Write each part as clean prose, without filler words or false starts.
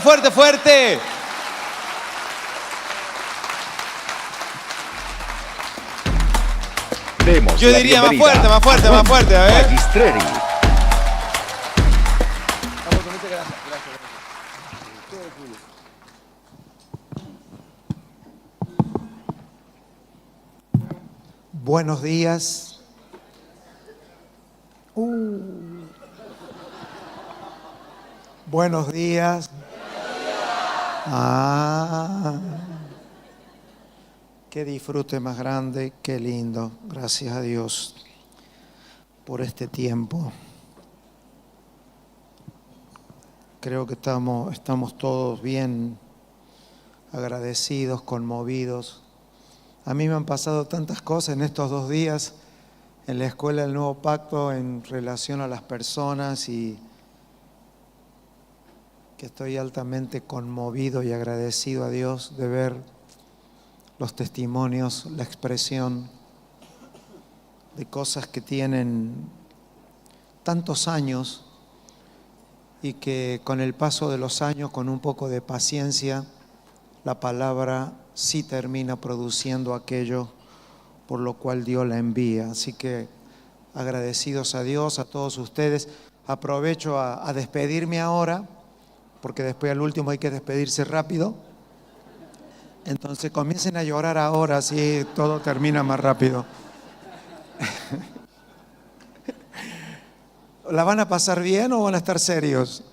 fuerte, fuerte. Demos Yo la diría más bienvenida fuerte, más fuerte, más fuerte, a ver. Magistreri. Buenos días. Buenos días. Qué disfrute más grande, qué lindo. Gracias a Dios por este tiempo. Creo que estamos todos bien agradecidos, conmovidos. A mí me han pasado tantas cosas en estos 2 días en la Escuela del Nuevo Pacto en relación a las personas y que estoy altamente conmovido y agradecido a Dios de ver los testimonios, la expresión de cosas que tienen tantos años y que con el paso de los años, con un poco de paciencia, la palabra sí termina produciendo aquello por lo cual Dios la envía. Así que agradecidos a Dios, a todos ustedes. Aprovecho a despedirme ahora, porque después al último hay que despedirse rápido. Entonces comiencen a llorar ahora, así todo termina más rápido. ¿La van a pasar bien o van a estar serios?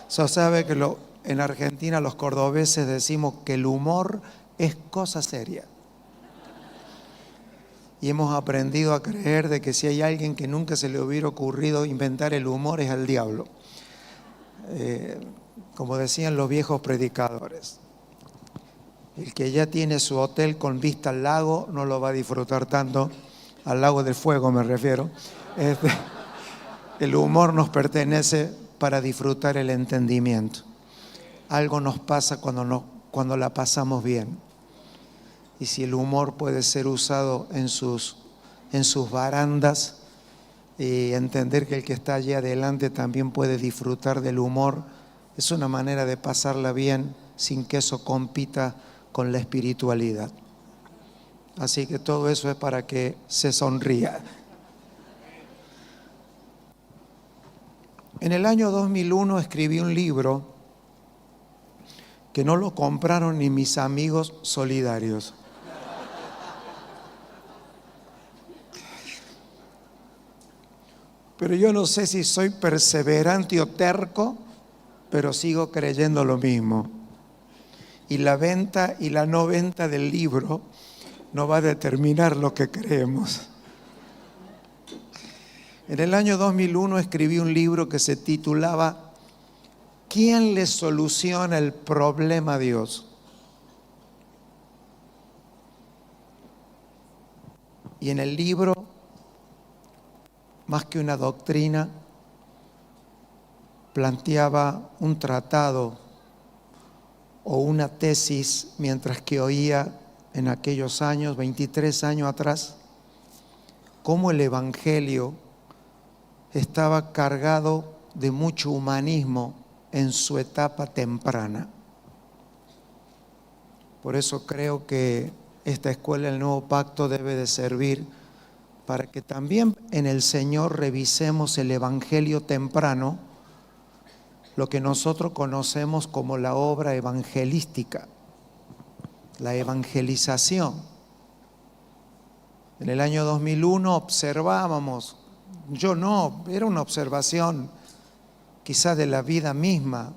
Se sabe que en Argentina los cordobeses decimos que el humor es cosa seria. Y hemos aprendido a creer de que si hay alguien que nunca se le hubiera ocurrido inventar el humor es al diablo. Como decían los viejos predicadores. El que ya tiene su hotel con vista al lago no lo va a disfrutar tanto, al lago del fuego me refiero. El humor nos pertenece para disfrutar el entendimiento. Algo nos pasa cuando la pasamos bien. Y si el humor puede ser usado en sus barandas y entender que el que está allí adelante también puede disfrutar del humor, es una manera de pasarla bien sin que eso compita con la espiritualidad. Así que todo eso es para que se sonría. En el año 2001 escribí un libro que no lo compraron ni mis amigos solidarios. Pero yo no sé si soy perseverante o terco, pero sigo creyendo lo mismo. Y la venta y la no venta del libro no va a determinar lo que creemos. En el año 2001 escribí un libro que se titulaba ¿Quién le soluciona el problema a Dios? Y en el libro, más que una doctrina, planteaba un tratado o una tesis, mientras que oía en aquellos años, 23 años atrás, cómo el Evangelio estaba cargado de mucho humanismo en su etapa temprana. Por eso creo que esta escuela del Nuevo Pacto debe de servir para que también en el Señor revisemos el Evangelio temprano, lo que nosotros conocemos como la obra evangelística, la evangelización. En el año 2001 observábamos, yo no, era una observación quizás de la vida misma.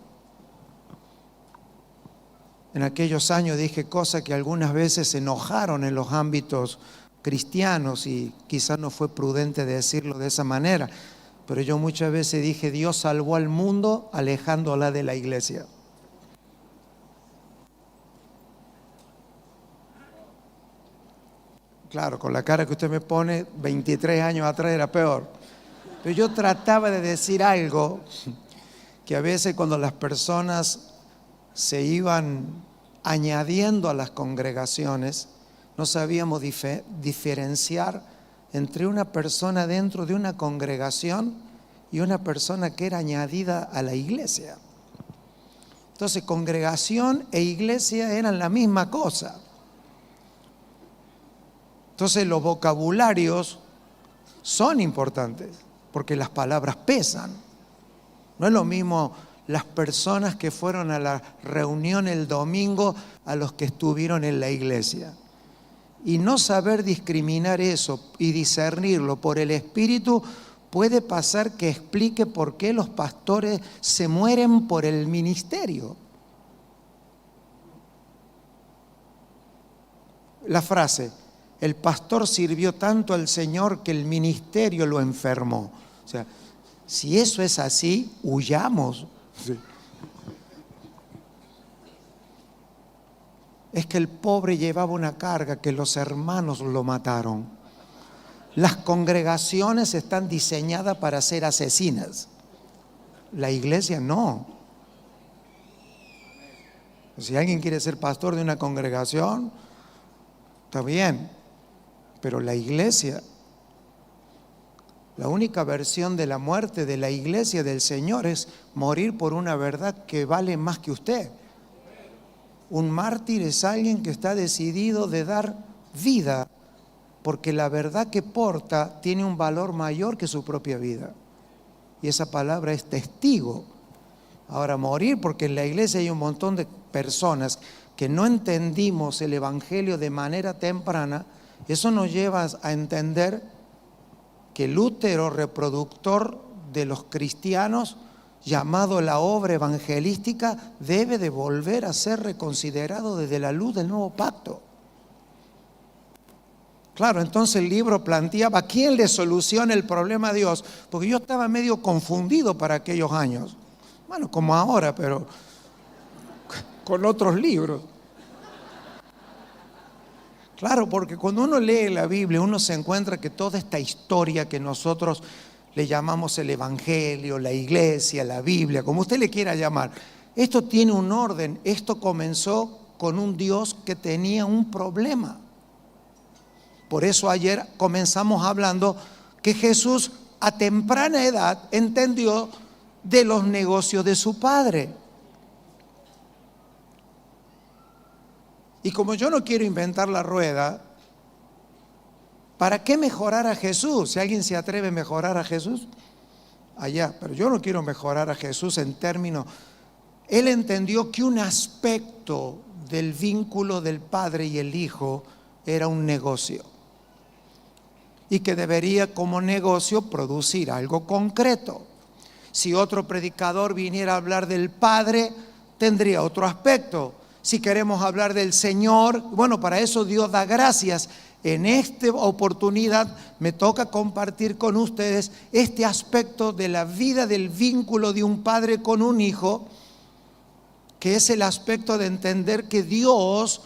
En aquellos años dije cosas que algunas veces enojaron en los ámbitos cristianos y quizás no fue prudente decirlo de esa manera, pero yo muchas veces dije Dios salvó al mundo alejándola de la iglesia. Claro, con la cara que usted me pone, 23 años atrás era peor. Pero yo trataba de decir algo que a veces cuando las personas se iban añadiendo a las congregaciones, no sabíamos diferenciar entre una persona dentro de una congregación y una persona que era añadida a la iglesia. Entonces, congregación e iglesia eran la misma cosa. Entonces, los vocabularios son importantes porque las palabras pesan. No es lo mismo las personas que fueron a la reunión el domingo a los que estuvieron en la iglesia. Y no saber discriminar eso y discernirlo por el Espíritu puede pasar que explique por qué los pastores se mueren por el ministerio. La frase, el pastor sirvió tanto al Señor que el ministerio lo enfermó. O sea, si eso es así, huyamos. Sí. Es que el pobre llevaba una carga que los hermanos lo mataron. Las congregaciones están diseñadas para ser asesinas. La iglesia no. Si alguien quiere ser pastor de una congregación, está bien. Pero la iglesia, la única versión de la muerte de la iglesia del Señor es morir por una verdad que vale más que usted. Un mártir es alguien que está decidido de dar vida, porque la verdad que porta tiene un valor mayor que su propia vida. Y esa palabra es testigo. Ahora, morir, porque en la iglesia hay un montón de personas que no entendimos el evangelio de manera temprana, eso nos lleva a entender que el útero reproductor de los cristianos, llamado la obra evangelística, debe de volver a ser reconsiderado desde la luz del nuevo pacto. Claro, entonces el libro planteaba quién le soluciona el problema a Dios, porque yo estaba medio confundido para aquellos años. Bueno, como ahora, pero con otros libros. Claro, porque cuando uno lee la Biblia, uno se encuentra que toda esta historia que nosotros le llamamos el Evangelio, la iglesia, la Biblia, como usted le quiera llamar, esto tiene un orden. Esto comenzó con un Dios que tenía un problema. Por eso ayer comenzamos hablando que Jesús a temprana edad entendió de los negocios de su padre. Y como yo no quiero inventar la rueda, ¿para qué mejorar a Jesús? Si alguien se atreve a mejorar a Jesús, allá. Pero yo no quiero mejorar a Jesús en términos. Él entendió que un aspecto del vínculo del Padre y el Hijo era un negocio. Y que debería como negocio producir algo concreto. Si otro predicador viniera a hablar del Padre, tendría otro aspecto. Si queremos hablar del Señor, bueno, para eso Dios da gracias. En esta oportunidad me toca compartir con ustedes este aspecto de la vida del vínculo de un padre con un hijo, que es el aspecto de entender que Dios,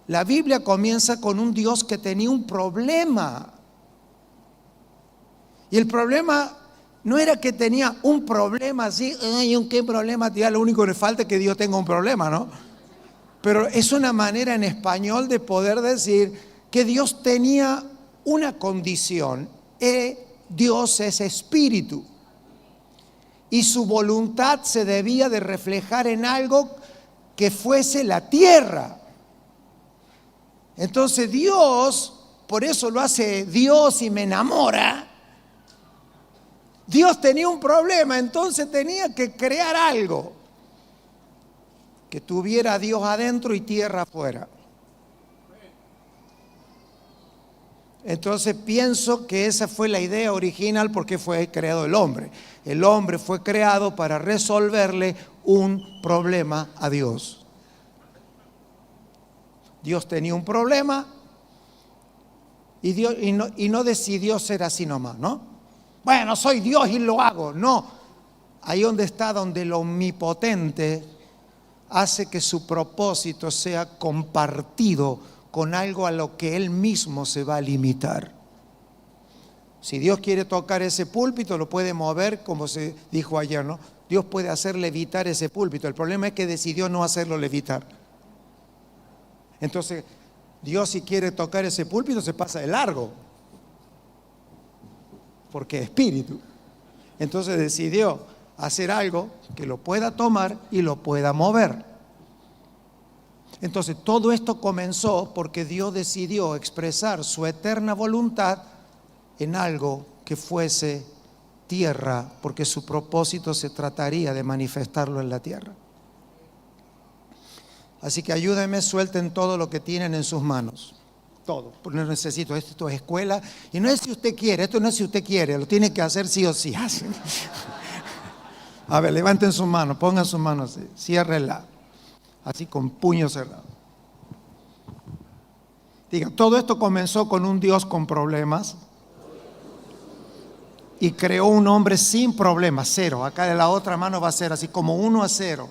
la Biblia comienza con un Dios que tenía un problema. Y el problema no era que tenía un problema así, ay, ¿qué problema? Ya lo único que le falta es que Dios tenga un problema, ¿no? Pero es una manera en español de poder decir que Dios tenía una condición. Dios es espíritu. Y su voluntad se debía de reflejar en algo que fuese la tierra. Entonces Dios, por eso lo hace Dios y me enamora. Dios tenía un problema, entonces tenía que crear algo que tuviera a Dios adentro y tierra afuera. Entonces pienso que esa fue la idea original porque fue creado el hombre. El hombre fue creado para resolverle un problema a Dios. Dios tenía un problema y no decidió ser así nomás, ¿no? Bueno, soy Dios y lo hago. No, ahí donde está, donde el omnipotente hace que su propósito sea compartido con algo a lo que Él mismo se va a limitar. Si Dios quiere tocar ese púlpito, lo puede mover, como se dijo ayer, ¿no? Dios puede hacer levitar ese púlpito. El problema es que decidió no hacerlo levitar. Entonces, Dios, si quiere tocar ese púlpito, se pasa de largo, porque es espíritu. Entonces decidió hacer algo que lo pueda tomar y lo pueda mover. Entonces todo esto comenzó porque Dios decidió expresar su eterna voluntad en algo que fuese tierra, porque su propósito se trataría de manifestarlo en la tierra. Así que ayúdenme, suelten todo lo que tienen en sus manos. Todo. Porque no necesito, esto es escuela. Y no es si usted quiere, esto no es si usted quiere, lo tiene que hacer sí o sí. A ver, levanten sus manos, pongan sus manos así, ciérrenla. Así con puño cerrado. Diga, todo esto comenzó con un Dios con problemas y creó un hombre sin problemas, 0. Acá de la otra mano va a ser así como 1-0.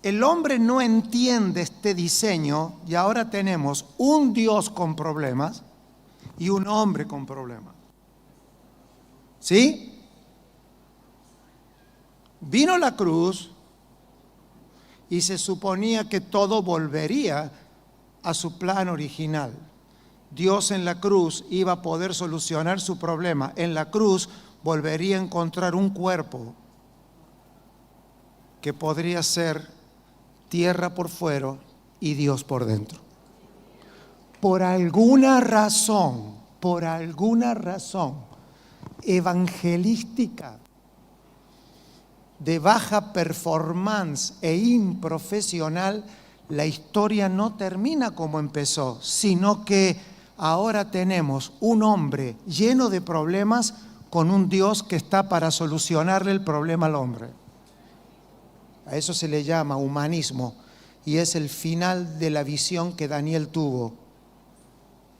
El hombre no entiende este diseño y ahora tenemos un Dios con problemas y un hombre con problemas. ¿Sí? Vino la cruz y se suponía que todo volvería a su plan original. Dios en la cruz iba a poder solucionar su problema. En la cruz volvería a encontrar un cuerpo que podría ser tierra por fuera y Dios por dentro. Por alguna razón evangelística, de baja performance e improfesional, la historia no termina como empezó, sino que ahora tenemos un hombre lleno de problemas con un Dios que está para solucionarle el problema al hombre. A eso se le llama humanismo y es el final de la visión que Daniel tuvo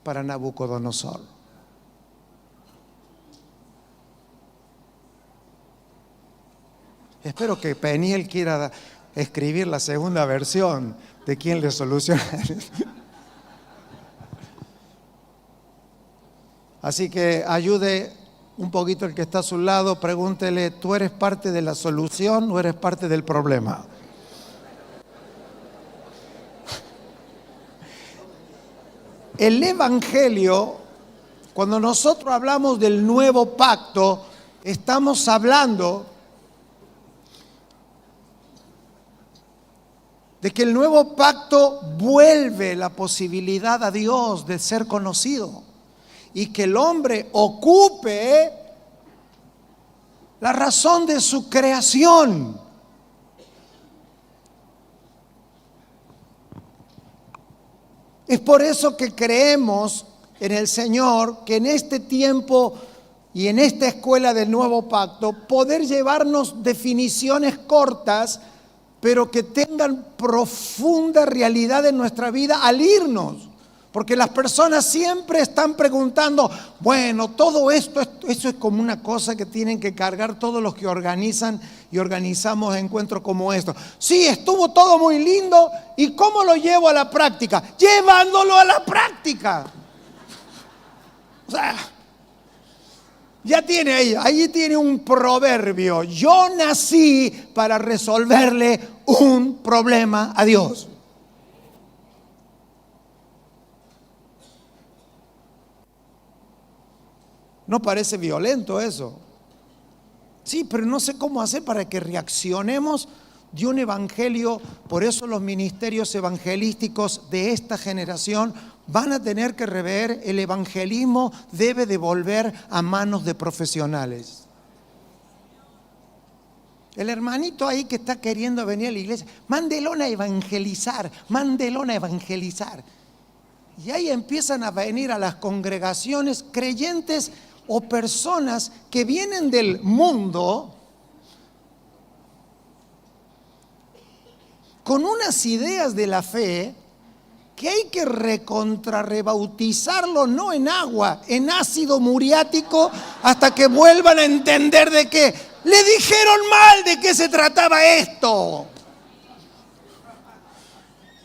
para Nabucodonosor. Espero que Peniel quiera escribir la segunda versión de quién le soluciona. Así que ayude un poquito el que está a su lado, pregúntele, ¿tú eres parte de la solución o eres parte del problema? El Evangelio, cuando nosotros hablamos del nuevo pacto, estamos hablando de que el nuevo pacto vuelve la posibilidad a Dios de ser conocido y que el hombre ocupe la razón de su creación. Es por eso que creemos en el Señor, que en este tiempo y en esta escuela del nuevo pacto, poder llevarnos definiciones cortas, pero que tengan profunda realidad en nuestra vida al irnos. Porque las personas siempre están preguntando, bueno, todo esto, eso es como una cosa que tienen que cargar todos los que organizan y organizamos encuentros como estos. Sí, estuvo todo muy lindo, ¿y cómo lo llevo a la práctica? Llevándolo a la práctica. O sea, ya tiene ahí tiene un proverbio. Yo nací para resolverle un problema a Dios. ¿No parece violento eso? Sí, pero no sé cómo hacer para que reaccionemos de un evangelio. Por eso los ministerios evangelísticos de esta generación van a tener que rever. El evangelismo debe de volver a manos de profesionales. El hermanito ahí que está queriendo venir a la iglesia, mándelo a evangelizar, mándelo a evangelizar. Y ahí empiezan a venir a las congregaciones creyentes o personas que vienen del mundo con unas ideas de la fe que hay que rebautizarlo, no en agua, en ácido muriático, hasta que vuelvan a entender de qué. Le dijeron mal de qué se trataba esto.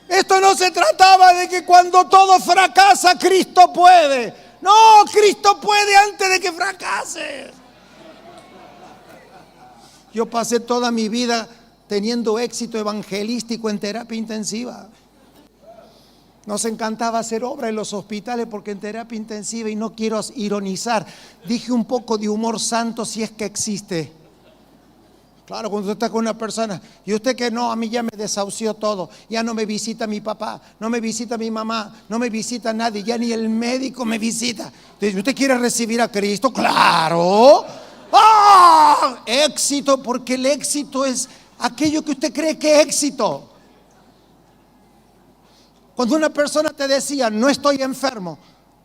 Esto no se trataba de que cuando todo fracasa, Cristo puede. No, Cristo puede antes de que fracase. Yo pasé toda mi vida teniendo éxito evangelístico en terapia intensiva. Nos encantaba hacer obra en los hospitales porque en terapia intensiva, y no quiero ironizar, dije un poco de humor santo si es que existe. Claro, cuando usted está con una persona y usted que no, a mí ya me desahució todo, ya no me visita mi papá, no me visita mi mamá, no me visita nadie, ya ni el médico me visita. Entonces, ¿usted quiere recibir a Cristo? ¡Claro! ¡Ah! Éxito, porque el éxito es aquello que usted cree que es éxito. Cuando una persona te decía, no estoy enfermo,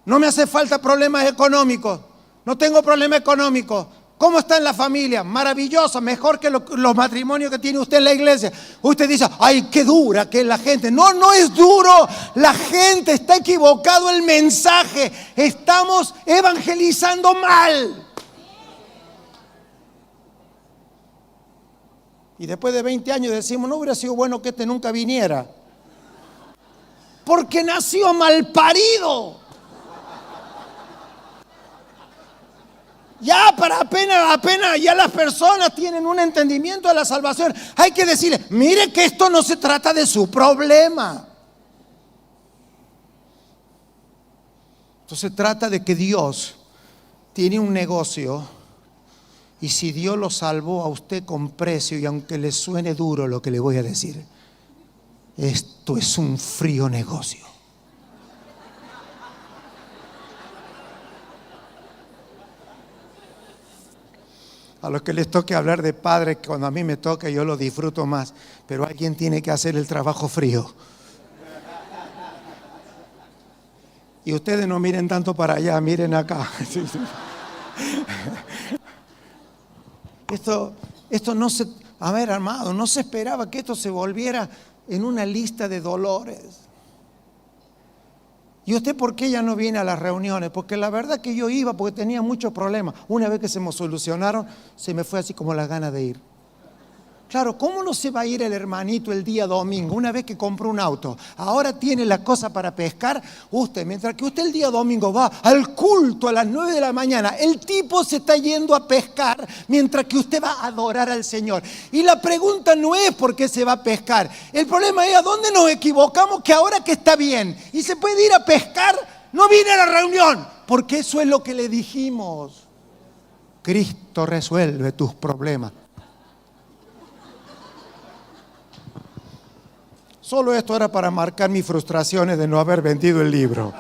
no me hace falta problemas económicos, no tengo problema económico, ¿cómo está en la familia? Maravilloso, mejor que los matrimonios que tiene usted en la iglesia. Usted dice, ay, qué dura que es la gente. No, no es duro, la gente está equivocado el mensaje, estamos evangelizando mal. Y después de 20 años decimos, no hubiera sido bueno que este nunca viniera. Porque nació mal parido. Ya para apenas ya las personas tienen un entendimiento de la salvación. Hay que decirle, mire que esto no se trata de su problema. Entonces se trata de que Dios tiene un negocio, y si Dios lo salvó a usted con precio, y aunque le suene duro lo que le voy a decir, esto es un frío negocio. A los que les toque hablar de padres, cuando a mí me toca, yo lo disfruto más, pero alguien tiene que hacer el trabajo frío. Y ustedes no miren tanto para allá, miren acá. Esto no se, a ver, amado, no se esperaba que esto se volviera en una lista de dolores. ¿Y usted por qué ya no viene a las reuniones? Porque la verdad que yo iba porque tenía muchos problemas. Una vez que se me solucionaron, se me fue así como la gana de ir. Claro, ¿cómo no se va a ir el hermanito el día domingo? Una vez que compró un auto, ahora tiene la cosa para pescar. Usted, mientras que usted el día domingo va al culto a las 9 de la mañana, el tipo se está yendo a pescar mientras que usted va a adorar al Señor. Y la pregunta no es por qué se va a pescar. El problema es a dónde nos equivocamos, que ahora que está bien y se puede ir a pescar, no viene a la reunión. Porque eso es lo que le dijimos. Cristo resuelve tus problemas. Solo esto era para marcar mis frustraciones de no haber vendido el libro.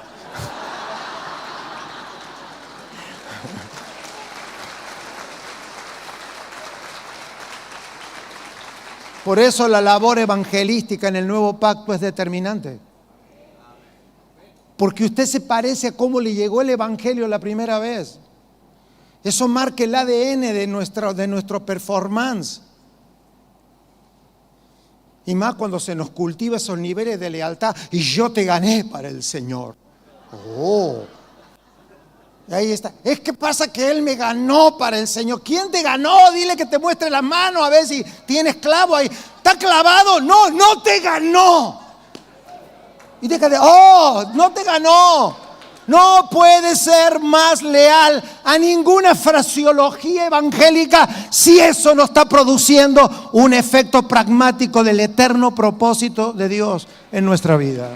Por eso la labor evangelística en el nuevo pacto es determinante. Porque usted se parece a cómo le llegó el evangelio la primera vez. Eso marca el ADN de nuestro performance. Y más cuando se nos cultiva esos niveles de lealtad. Y yo te gané para el Señor. Oh. Y ahí está. Es que pasa que Él me ganó para el Señor. ¿Quién te ganó? Dile que te muestre la mano a ver si tienes clavo ahí. ¿Está clavado? No, no te ganó. Y déjate, oh, no te ganó. No puede ser más leal a ninguna fraseología evangélica si eso no está produciendo un efecto pragmático del eterno propósito de Dios en nuestra vida.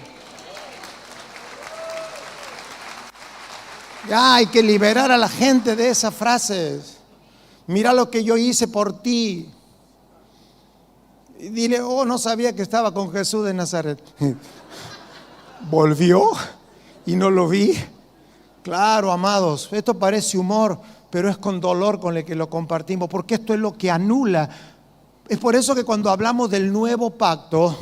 Ya hay que liberar a la gente de esas frases. Mira lo que yo hice por ti. Y dile, oh, no sabía que estaba con Jesús de Nazaret. ¿Volvió? Y no lo vi. Claro, amados, esto parece humor, pero es con dolor con el que lo compartimos, porque esto es lo que anula. Es por eso que cuando hablamos del nuevo pacto,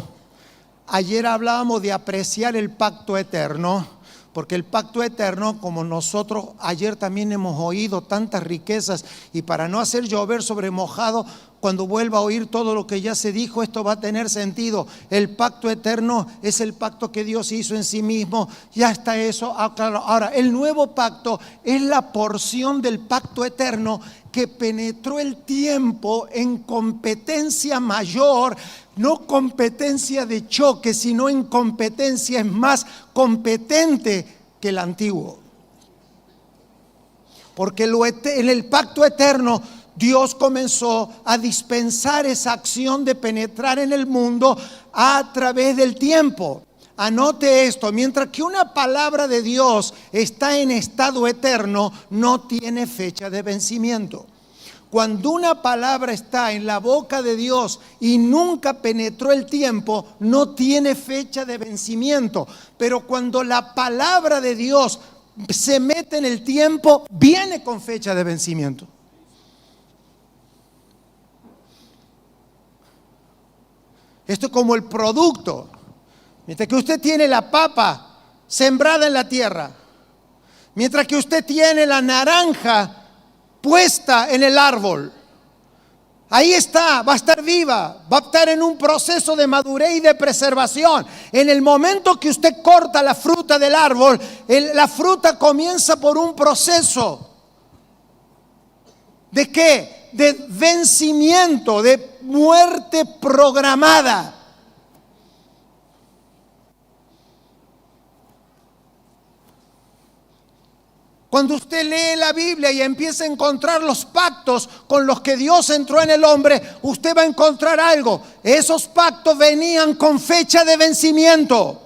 ayer hablábamos de apreciar el pacto eterno, porque el pacto eterno, como nosotros ayer también hemos oído tantas riquezas, y para no hacer llover sobre mojado, cuando vuelva a oír todo lo que ya se dijo, esto va a tener sentido. El pacto eterno es el pacto que Dios hizo en sí mismo. Ya está eso. Claro. Ahora, el nuevo pacto es la porción del pacto eterno que penetró el tiempo en competencia mayor, no competencia de choque, sino en competencia, es más competente que el antiguo. Porque en el pacto eterno Dios comenzó a dispensar esa acción de penetrar en el mundo a través del tiempo. Anote esto, mientras que una palabra de Dios está en estado eterno, no tiene fecha de vencimiento. Cuando una palabra está en la boca de Dios y nunca penetró el tiempo, no tiene fecha de vencimiento. Pero cuando la palabra de Dios se mete en el tiempo, viene con fecha de vencimiento. Esto es como el producto. Mientras que usted tiene la papa sembrada en la tierra, mientras que usted tiene la naranja puesta en el árbol, ahí está, va a estar viva, va a estar en un proceso de madurez y de preservación. En el momento que usted corta la fruta del árbol, la fruta comienza por un proceso. ¿De qué? De vencimiento, de muerte programada. Cuando usted lee la Biblia y empieza a encontrar los pactos con los que Dios entró en el hombre, usted va a encontrar algo. Esos pactos venían con fecha de vencimiento.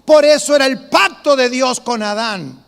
Por eso era el pacto de Dios con Adán.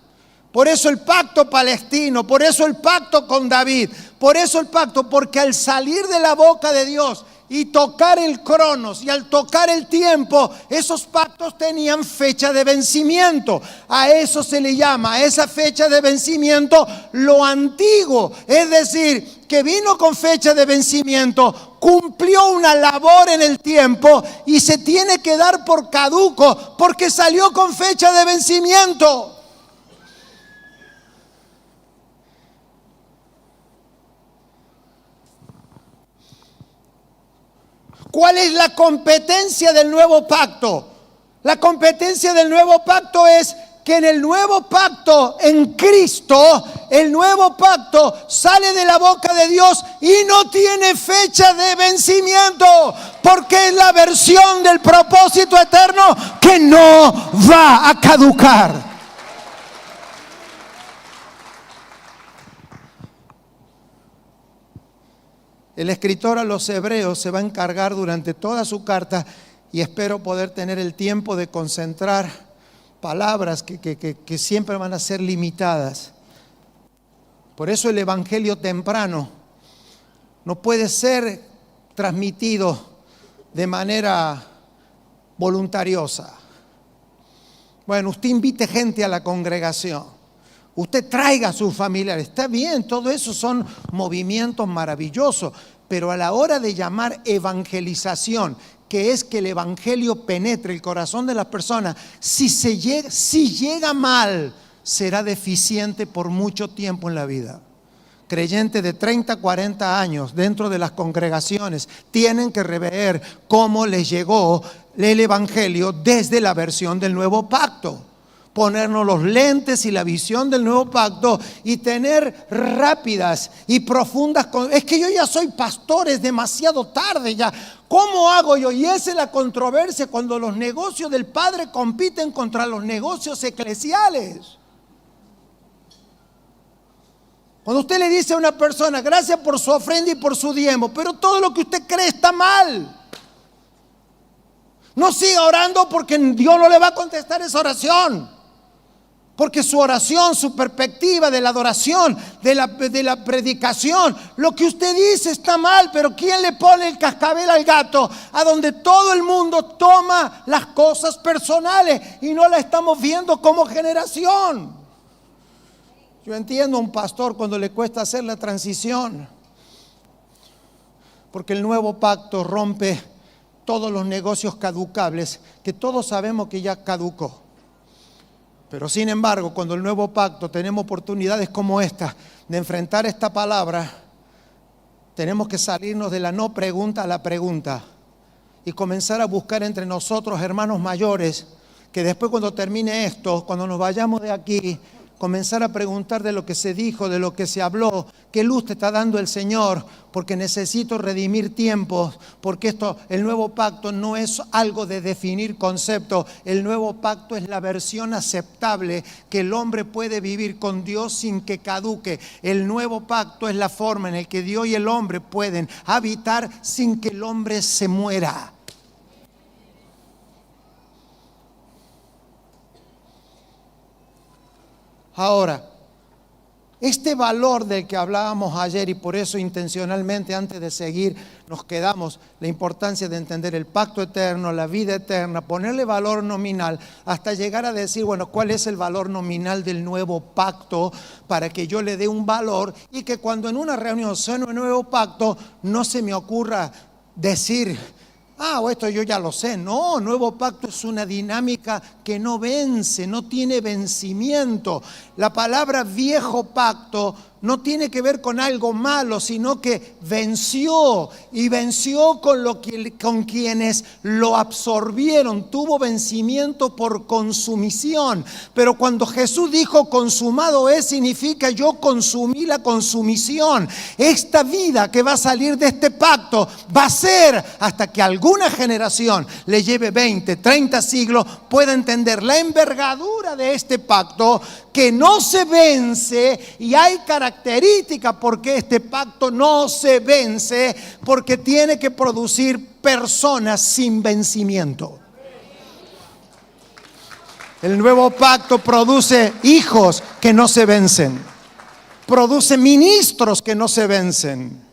Por eso el pacto palestino, por eso el pacto con David, por eso el pacto, porque al salir de la boca de Dios y tocar el cronos y al tocar el tiempo, esos pactos tenían fecha de vencimiento. A eso se le llama, a esa fecha de vencimiento, lo antiguo. Es decir, que vino con fecha de vencimiento, cumplió una labor en el tiempo y se tiene que dar por caduco porque salió con fecha de vencimiento. ¿Cuál es la competencia del nuevo pacto? La competencia del nuevo pacto es que en el nuevo pacto, en Cristo, el nuevo pacto sale de la boca de Dios y no tiene fecha de vencimiento, porque es la versión del propósito eterno que no va a caducar. El escritor a los hebreos se va a encargar durante toda su carta, y espero poder tener el tiempo de concentrar palabras que siempre van a ser limitadas. Por eso el evangelio temprano no puede ser transmitido de manera voluntariosa. Bueno, usted invite gente a la congregación. Usted traiga a sus familiares, está bien, todo eso son movimientos maravillosos, pero a la hora de llamar evangelización, que es que el evangelio penetre el corazón de las personas, si llega mal, será deficiente por mucho tiempo en la vida. Creyentes de 30, 40 años dentro de las congregaciones tienen que rever cómo les llegó el evangelio desde la versión del nuevo pacto. Ponernos los lentes y la visión del nuevo pacto y tener rápidas y profundas. Es que yo ya soy pastor, es demasiado tarde ya. ¿Cómo hago yo? Y esa es la controversia cuando los negocios del Padre compiten contra los negocios eclesiales. Cuando usted le dice a una persona, gracias por su ofrenda y por su diezmo, pero todo lo que usted cree está mal. No siga orando porque Dios no le va a contestar esa oración. Porque su oración, su perspectiva de la adoración, de la predicación, lo que usted dice está mal, pero ¿quién le pone el cascabel al gato? A donde todo el mundo toma las cosas personales y no la estamos viendo como generación. Yo entiendo a un pastor cuando le cuesta hacer la transición, porque el nuevo pacto rompe todos los negocios caducables que todos sabemos que ya caducó. Pero sin embargo, cuando el nuevo pacto tenemos oportunidades como esta de enfrentar esta palabra, tenemos que salirnos de la no pregunta a la pregunta y comenzar a buscar entre nosotros, hermanos mayores, que después cuando termine esto, cuando nos vayamos de aquí, comenzar a preguntar de lo que se dijo, de lo que se habló, qué luz te está dando el Señor, porque necesito redimir tiempos, porque el nuevo pacto no es algo de definir conceptos, el nuevo pacto es la versión aceptable que el hombre puede vivir con Dios sin que caduque. El nuevo pacto es la forma en la que Dios y el hombre pueden habitar sin que el hombre se muera. Ahora, este valor del que hablábamos ayer, y por eso intencionalmente antes de seguir nos quedamos, la importancia de entender el pacto eterno, la vida eterna, ponerle valor nominal hasta llegar a decir, bueno, ¿cuál es el valor nominal del nuevo pacto? Para que yo le dé un valor y que cuando en una reunión suene un nuevo pacto, no se me ocurra decir, esto yo ya lo sé. No, nuevo pacto es una dinámica que no vence, no tiene vencimiento. La palabra viejo pacto no tiene que ver con algo malo, sino que venció y venció con quienes lo absorbieron. Tuvo vencimiento por consumición. Pero cuando Jesús dijo consumado es, significa yo consumí la consumición. Esta vida que va a salir de este pacto va a ser hasta que alguna generación le lleve 20, 30 siglos, pueda entender la envergadura de este pacto que no se vence. Y hay características porque este pacto no se vence, porque tiene que producir personas sin vencimiento. El nuevo pacto produce hijos que no se vencen, produce ministros que no se vencen,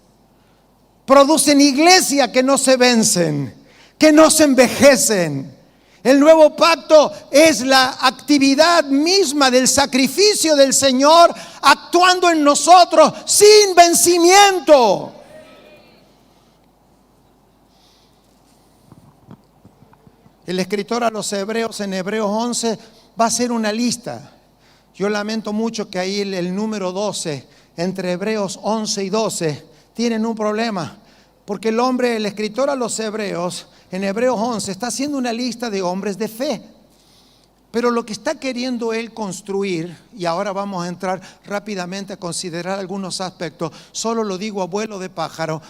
producen iglesia que no se vencen, que no se envejecen. El nuevo pacto es la actividad misma del sacrificio del Señor actuando en nosotros sin vencimiento. El escritor a los Hebreos en Hebreos 11 va a hacer una lista. Yo lamento mucho que ahí el número 12, entre Hebreos 11 y 12, tienen un problema. Porque el escritor a los Hebreos, en Hebreos 11, está haciendo una lista de hombres de fe. Pero lo que está queriendo él construir, y ahora vamos a entrar rápidamente a considerar algunos aspectos, solo lo digo a vuelo de pájaro,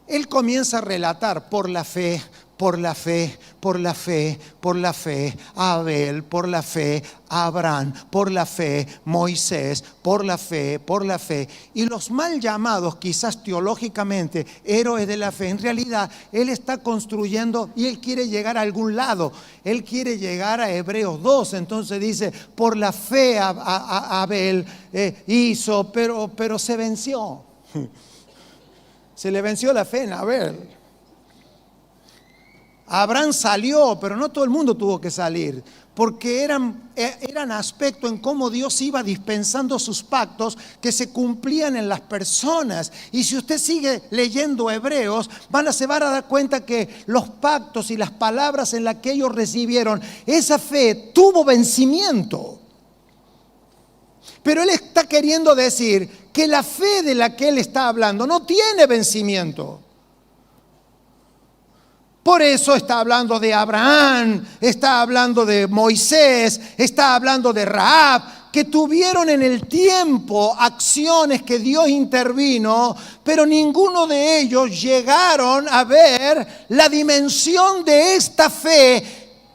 él comienza a relatar por la fe, por la fe, por la fe, por la fe, a Abel, por la fe, a Abraham, por la fe, Moisés, por la fe, por la fe. Y los mal llamados, quizás teológicamente, héroes de la fe, en realidad él está construyendo y él quiere llegar a algún lado. Él quiere llegar a Hebreos 2, entonces dice, por la fe a Abel hizo, pero se venció. Se le venció la fe en Abel. Abraham salió, pero no todo el mundo tuvo que salir, porque eran aspectos en cómo Dios iba dispensando sus pactos que se cumplían en las personas. Y si usted sigue leyendo Hebreos, se van a dar cuenta que los pactos y las palabras en las que ellos recibieron, esa fe tuvo vencimiento. Pero él está queriendo decir que la fe de la que él está hablando no tiene vencimiento. Por eso está hablando de Abraham, está hablando de Moisés, está hablando de Rahab, que tuvieron en el tiempo acciones que Dios intervino, pero ninguno de ellos llegaron a ver la dimensión de esta fe,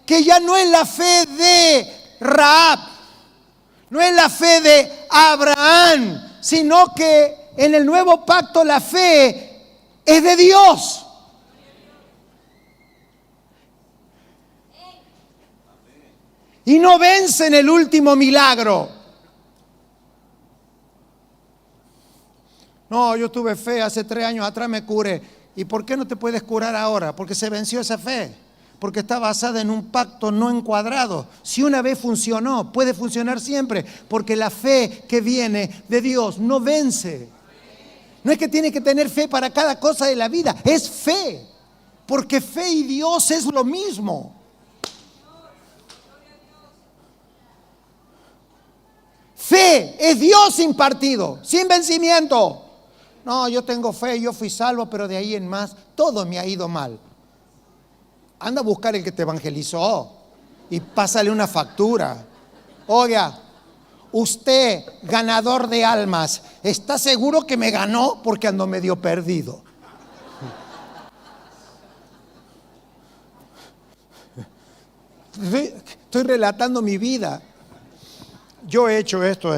que ya no es la fe de Rahab, no es la fe de Abraham, sino que en el nuevo pacto la fe es de Dios. Y no vence en el último milagro. No, yo tuve fe hace 3 años atrás, me curé. ¿Y por qué no te puedes curar ahora? Porque se venció esa fe. Porque está basada en un pacto no encuadrado. Si una vez funcionó, puede funcionar siempre. Porque la fe que viene de Dios no vence. No es que tiene que tener fe para cada cosa de la vida. Es fe. Porque fe y Dios es lo mismo. Fe es Dios impartido, sin vencimiento. No, yo tengo fe, yo fui salvo, pero de ahí en más todo me ha ido mal. Anda a buscar el que te evangelizó y pásale una factura. Oiga, usted, ganador de almas, ¿está seguro que me ganó? Porque ando medio perdido. Estoy relatando mi vida. Yo he hecho esto,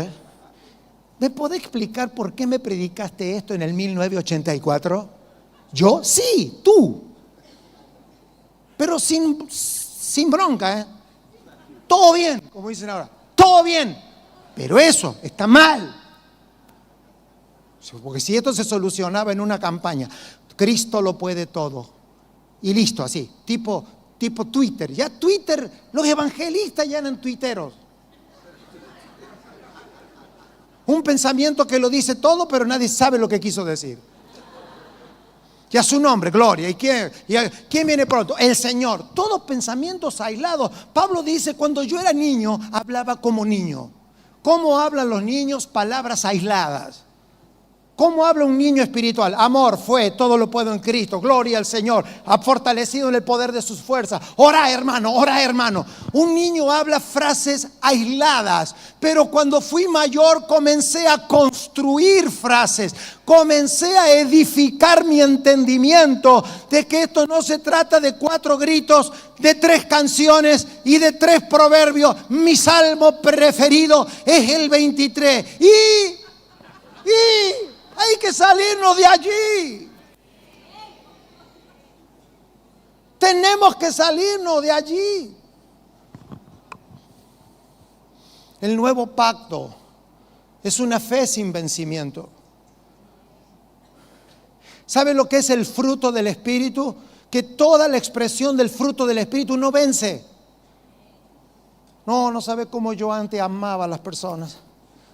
¿Me podés explicar por qué me predicaste esto en el 1984? ¿Yo? Sí, tú. Pero sin bronca, Todo bien, como dicen ahora. Todo bien. Pero eso está mal. Porque si esto se solucionaba en una campaña, Cristo lo puede todo. Y listo, así, tipo Twitter. Ya Twitter, los evangelistas ya eran tuiteros. Un pensamiento que lo dice todo, pero nadie sabe lo que quiso decir. Y a su nombre, gloria. ¿Y quién viene pronto? El Señor. Todos pensamientos aislados. Pablo dice, cuando yo era niño, hablaba como niño. ¿Cómo hablan los niños? Palabras aisladas. ¿Cómo habla un niño espiritual? Amor, fue, todo lo puedo en Cristo, gloria al Señor, ha fortalecido en el poder de sus fuerzas. Ora, hermano, ora, hermano. Un niño habla frases aisladas, pero cuando fui mayor comencé a construir frases, comencé a edificar mi entendimiento de que esto no se trata de 4 gritos, de 3 canciones y de 3 proverbios. Mi salmo preferido es el 23. Y hay que salirnos de allí. Tenemos que salirnos de allí. El nuevo pacto es una fe sin vencimiento. ¿Sabe lo que es el fruto del Espíritu? Que toda la expresión del fruto del Espíritu no vence. No sabe cómo yo antes amaba a las personas.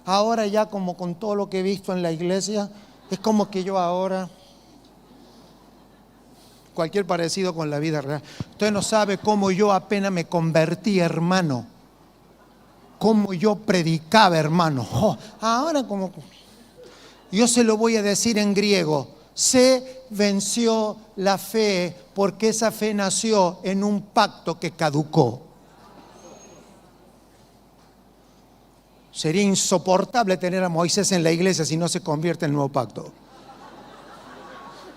Ahora ya como con todo lo que he visto en la iglesia, es como que yo ahora, cualquier parecido con la vida real. Usted no sabe cómo yo apenas me convertí, hermano. Cómo yo predicaba, hermano. Ahora como, yo se lo voy a decir en griego. Se venció la fe porque esa fe nació en un pacto que caducó. Sería insoportable tener a Moisés en la iglesia si no se convierte en el nuevo pacto.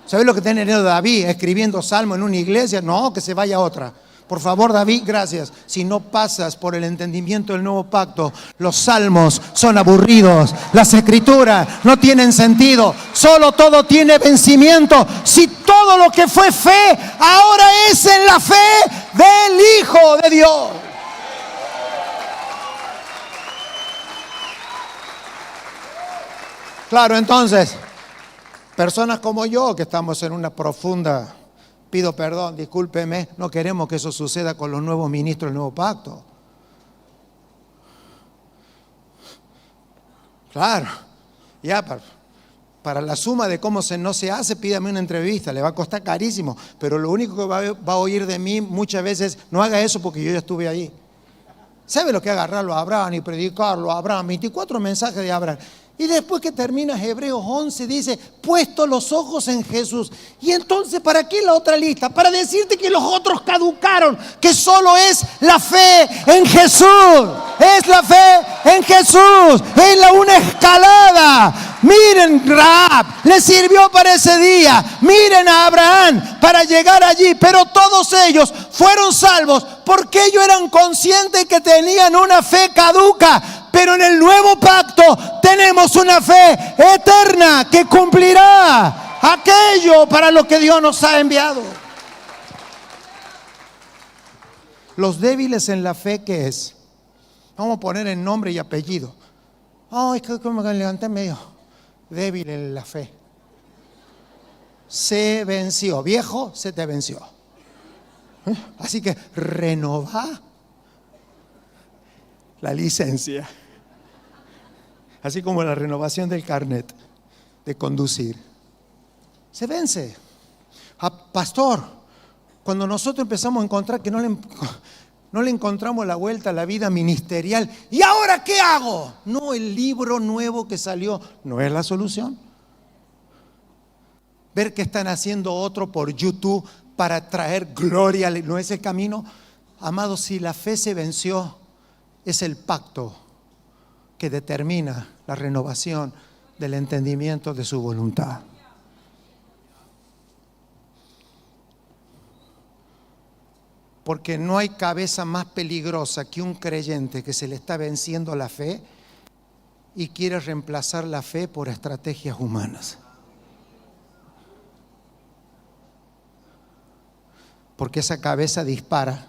¿Sabes lo que tiene David escribiendo salmo en una iglesia? No, que se vaya a otra. Por favor, David, gracias. Si no pasas por el entendimiento del nuevo pacto, los salmos son aburridos, las escrituras no tienen sentido, solo todo tiene vencimiento. Si todo lo que fue fe, ahora es en la fe del Hijo de Dios. Claro, entonces, personas como yo que estamos en una profunda, pido perdón, discúlpeme, no queremos que eso suceda con los nuevos ministros del nuevo pacto. Claro, ya para la suma de cómo no se hace, pídame una entrevista, le va a costar carísimo, pero lo único que va a oír de mí muchas veces, no haga eso porque yo ya estuve ahí. ¿Sabe lo que es agarrarlo a Abraham y predicarlo a Abraham? 24 mensajes de Abraham. Y después que termina Hebreos 11 dice, puesto los ojos en Jesús. Y entonces, ¿para qué la otra lista? Para decirte que los otros caducaron, que solo es la fe en Jesús. Es la fe en Jesús. Es una escalada. Miren, Rahab le sirvió para ese día. Miren a Abraham para llegar allí. Pero todos ellos fueron salvos porque ellos eran conscientes que tenían una fe caduca. Pero en el nuevo pacto tenemos una fe eterna que cumplirá aquello para lo que Dios nos ha enviado. Los débiles en la fe, ¿qué es? Vamos a poner en nombre y apellido. Es que como me levanté medio débil en la fe. Se venció. Viejo, se te venció. Así que renová la licencia. Así como la renovación del carnet de conducir. Se vence. Pastor, cuando nosotros empezamos a encontrar que no le encontramos la vuelta a la vida ministerial, ¿y ahora qué hago? No, el libro nuevo que salió no es la solución. Ver que están haciendo otro por YouTube para traer gloria, no es el camino. Amados, si la fe se venció, es el pacto que determina la renovación del entendimiento de su voluntad. Porque no hay cabeza más peligrosa que un creyente que se le está venciendo la fe y quiere reemplazar la fe por estrategias humanas. Porque esa cabeza dispara.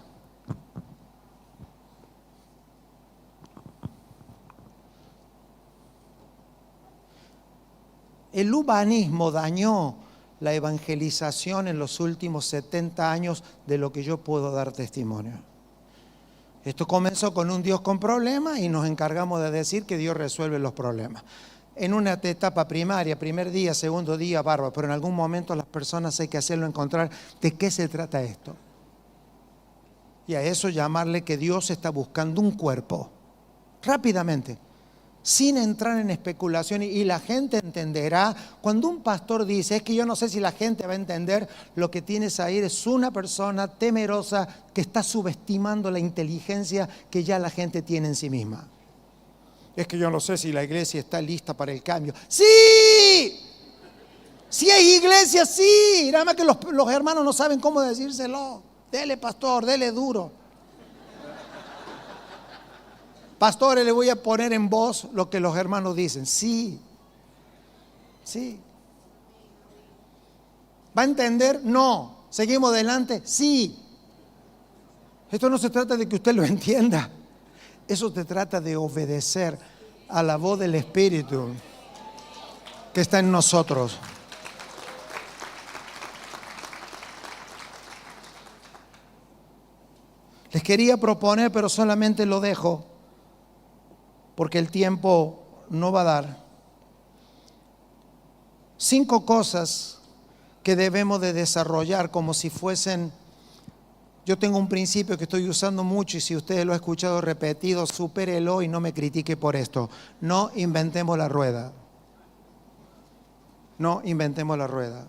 urbanismo dañó la evangelización en los últimos 70 años de lo que yo puedo dar testimonio. Esto comenzó con un Dios con problemas y nos encargamos de decir que Dios resuelve los problemas. En una etapa primaria, primer día, segundo día, bárbaro, pero en algún momento las personas hay que hacerlo encontrar de qué se trata esto. Y a eso llamarle que Dios está buscando un cuerpo, rápidamente, sin entrar en especulación, y la gente entenderá. Cuando un pastor dice, es que yo no sé si la gente va a entender, lo que tienes ahí es una persona temerosa que está subestimando la inteligencia que ya la gente tiene en sí misma. Es que yo no sé si la iglesia está lista para el cambio. ¡Sí! Si hay iglesia, sí. Nada más que los hermanos no saben cómo decírselo. Dele, pastor, dele duro. Pastores, le voy a poner en voz lo que los hermanos dicen. Sí. Sí. ¿Va a entender? No. ¿Seguimos adelante? Sí. Esto no se trata de que usted lo entienda. Eso se trata de obedecer a la voz del Espíritu que está en nosotros. Les quería proponer, pero solamente lo dejo porque el tiempo no va a dar. 5 cosas que debemos de desarrollar como si fuesen... Yo tengo un principio que estoy usando mucho y si ustedes lo han escuchado repetido, supérelo y no me critique por esto. No inventemos la rueda. No inventemos la rueda.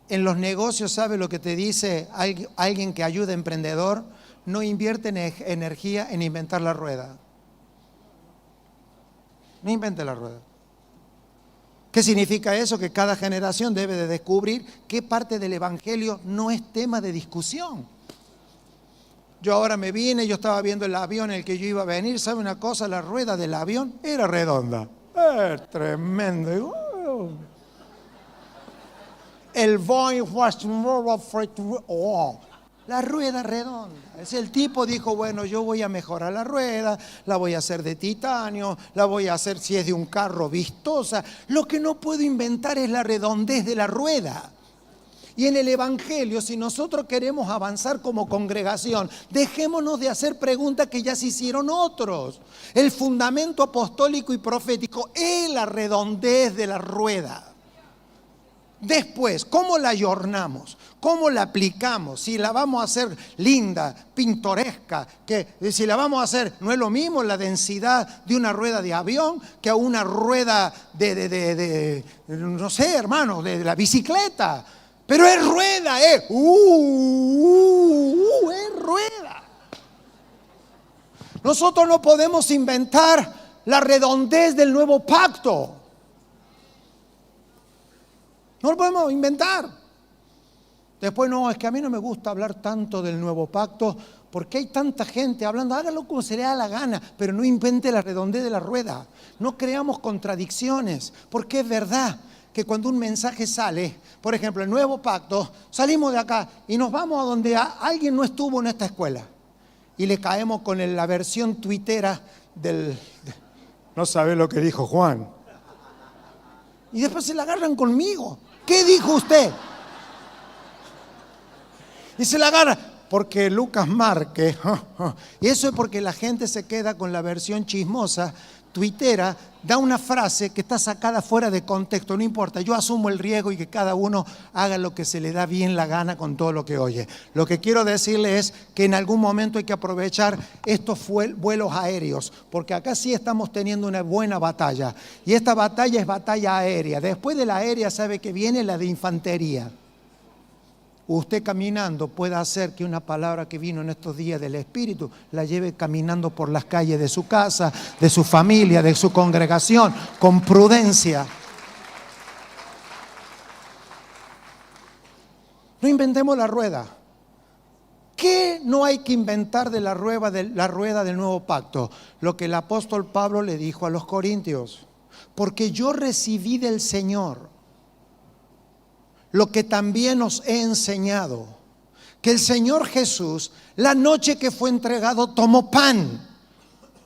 En los negocios, ¿sabe lo que te dice alguien que ayuda a emprendedor? No invierte energía en inventar la rueda. No invente la rueda. ¿Qué significa eso? Que cada generación debe de descubrir qué parte del evangelio no es tema de discusión. Yo ahora me vine, yo estaba viendo el avión en el que yo iba a venir. ¿Sabe una cosa? La rueda del avión era redonda. Tremendo. El Boeing was la rueda redonda. El tipo dijo, bueno, yo voy a mejorar la rueda, la voy a hacer de titanio, la voy a hacer, si es de un carro, vistosa. Lo que no puedo inventar es la redondez de la rueda. Y en el evangelio, si nosotros queremos avanzar como congregación, dejémonos de hacer preguntas que ya se hicieron otros. El fundamento apostólico y profético es la redondez de la rueda. Después, ¿cómo la ayornamos? ¿Cómo la aplicamos? Si la vamos a hacer linda, pintoresca, que si la vamos a hacer, no es lo mismo la densidad de una rueda de avión que a una rueda no sé, hermano, de la bicicleta. Pero es rueda, es rueda. Nosotros no podemos inventar la redondez del nuevo pacto. No lo podemos inventar. Después, no, es que a mí no me gusta hablar tanto del nuevo pacto porque hay tanta gente hablando. Hágalo como se le da la gana, pero no invente la redondez de la rueda. No creamos contradicciones, porque es verdad que cuando un mensaje sale, por ejemplo, el nuevo pacto, salimos de acá y nos vamos a donde alguien no estuvo en esta escuela y le caemos con la versión tuitera no sabe lo que dijo Juan. Y después se la agarran conmigo. ¿Qué dijo usted? Y se la agarra porque Lucas Márquez. Y eso es porque la gente se queda con la versión chismosa, tuitera, da una frase que está sacada fuera de contexto. No importa, yo asumo el riesgo y que cada uno haga lo que se le da bien la gana con todo lo que oye. Lo que quiero decirle es que en algún momento hay que aprovechar estos vuelos aéreos, porque acá sí estamos teniendo una buena batalla. Y esta batalla es batalla aérea. Después de la aérea, ¿sabe que viene la de infantería? Usted caminando puede hacer que una palabra que vino en estos días del Espíritu la lleve caminando por las calles de su casa, de su familia, de su congregación, con prudencia. No inventemos la rueda. ¿Qué no hay que inventar de la rueda del nuevo pacto? Lo que el apóstol Pablo le dijo a los corintios. Porque yo recibí del Señor lo que también os he enseñado, que el Señor Jesús, la noche que fue entregado, tomó pan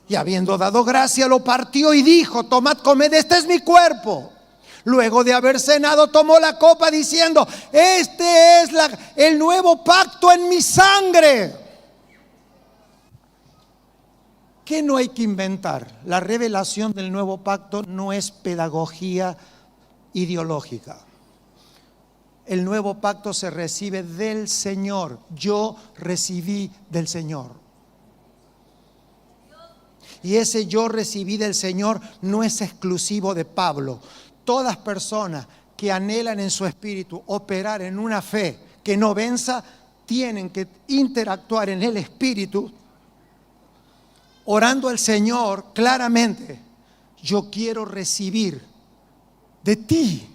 y habiendo dado gracia lo partió y dijo: tomad, comed, este es mi cuerpo. Luego de haber cenado, tomó la copa diciendo: este es el nuevo pacto en mi sangre. ¿Qué no hay que inventar? La revelación del nuevo pacto no es pedagogía ideológica. El nuevo pacto se recibe del Señor. Yo recibí del Señor. Y ese yo recibí del Señor no es exclusivo de Pablo. Todas personas que anhelan en su espíritu operar en una fe que no venza, tienen que interactuar en el espíritu, orando al Señor claramente: yo quiero recibir de ti.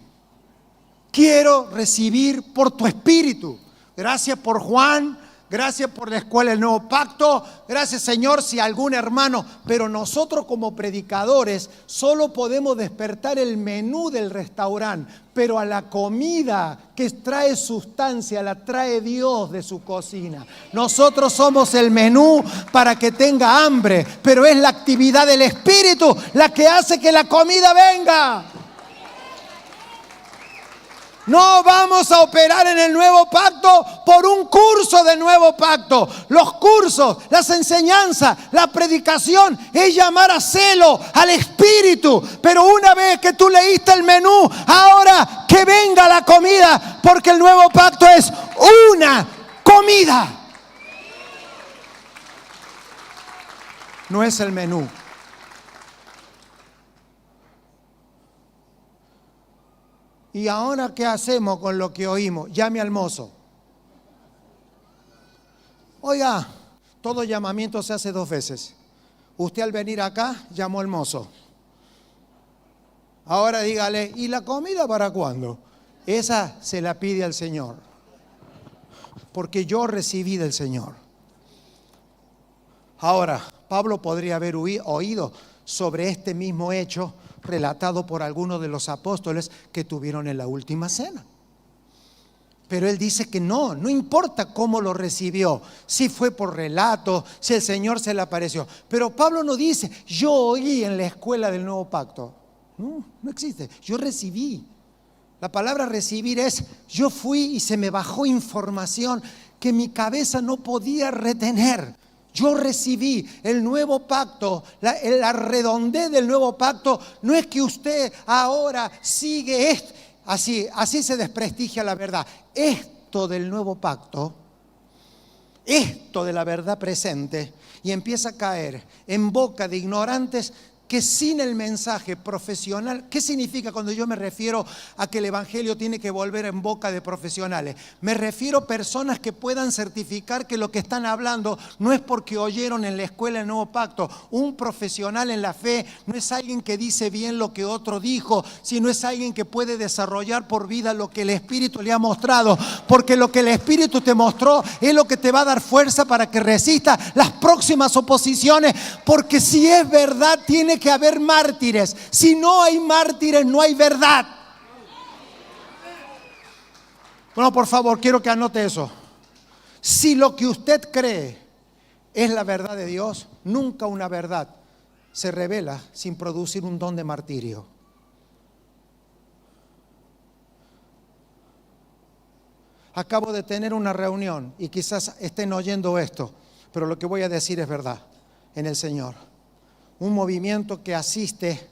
Quiero recibir por tu espíritu. Gracias por Juan. Gracias por la escuela del nuevo pacto. Gracias, Señor, si algún hermano. Pero nosotros como predicadores solo podemos despertar el menú del restaurante. Pero a la comida que trae sustancia la trae Dios de su cocina. Nosotros somos el menú para que tenga hambre. Pero es la actividad del Espíritu la que hace que la comida venga. No vamos a operar en el nuevo pacto por un curso de nuevo pacto. Los cursos, las enseñanzas, la predicación es llamar a celo al Espíritu. Pero una vez que tú leíste el menú, ahora que venga la comida, porque el nuevo pacto es una comida. No es el menú. ¿Y ahora qué hacemos con lo que oímos? Llame al mozo. Oiga, todo llamamiento se hace 2 veces. Usted al venir acá llamó al mozo. Ahora dígale: ¿y la comida para cuándo? Esa se la pide al Señor. Porque yo recibí del Señor. Ahora, Pablo podría haber oído sobre este mismo hecho relatado por algunos de los apóstoles que tuvieron en la última cena. Pero él dice que no importa cómo lo recibió, si fue por relato, si el Señor se le apareció. Pero Pablo no dice: yo oí en la escuela del nuevo pacto. No existe. Yo recibí. La palabra recibir es: yo fui y se me bajó información que mi cabeza no podía retener. Yo recibí el nuevo pacto, la redondez del nuevo pacto. No es que usted ahora sigue esto, así se desprestigia la verdad. Esto del nuevo pacto, esto de la verdad presente, y empieza a caer en boca de ignorantes que sin el mensaje profesional. ¿Qué significa cuando yo me refiero a que el evangelio tiene que volver en boca de profesionales? Me refiero a personas que puedan certificar que lo que están hablando no es porque oyeron en la escuela el nuevo pacto. Un profesional en la fe no es alguien que dice bien lo que otro dijo, sino es alguien que puede desarrollar por vida lo que el Espíritu le ha mostrado, porque lo que el Espíritu te mostró es lo que te va a dar fuerza para que resista las próximas oposiciones. Porque si es verdad, tiene que haber mártires. Si no hay mártires, no hay verdad. Bueno, por favor, quiero que anote eso. Si lo que usted cree es la verdad de Dios, nunca una verdad se revela sin producir un don de martirio. Acabo de tener una reunión y quizás estén oyendo esto, pero lo que voy a decir es verdad en el Señor. Un movimiento que asiste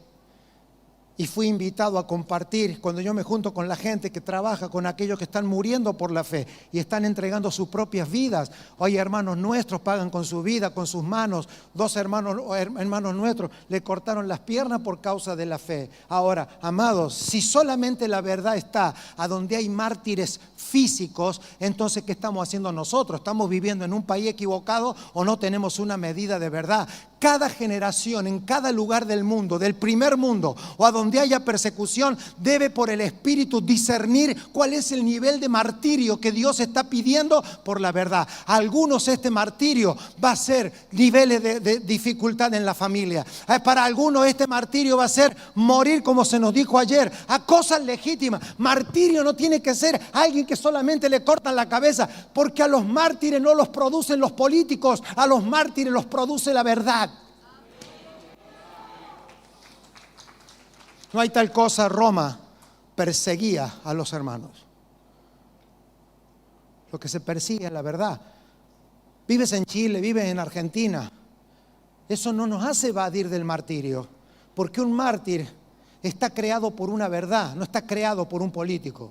y fui invitado a compartir. Cuando yo me junto con la gente que trabaja con aquellos que están muriendo por la fe y están entregando sus propias vidas. Hoy hermanos nuestros pagan con su vida, con sus manos. 2 hermanos nuestros le cortaron las piernas por causa de la fe. Ahora, amados, si solamente la verdad está a donde hay mártires físicos, entonces ¿qué estamos haciendo nosotros? ¿Estamos viviendo en un país equivocado o no tenemos una medida de verdad? Cada generación, en cada lugar del mundo, del primer mundo o a donde haya persecución, debe por el Espíritu discernir cuál es el nivel de martirio que Dios está pidiendo por la verdad. A algunos este martirio va a ser niveles de dificultad en la familia. Para algunos este martirio va a ser morir, como se nos dijo ayer, a cosas legítimas. Martirio no tiene que ser alguien que solamente le cortan la cabeza, porque a los mártires no los producen los políticos, a los mártires los produce la verdad. No hay tal cosa, Roma, perseguía a los hermanos. Lo que se persigue es la verdad. Vives en Chile, vives en Argentina. Eso no nos hace evadir del martirio, porque un mártir está creado por una verdad, no está creado por un político.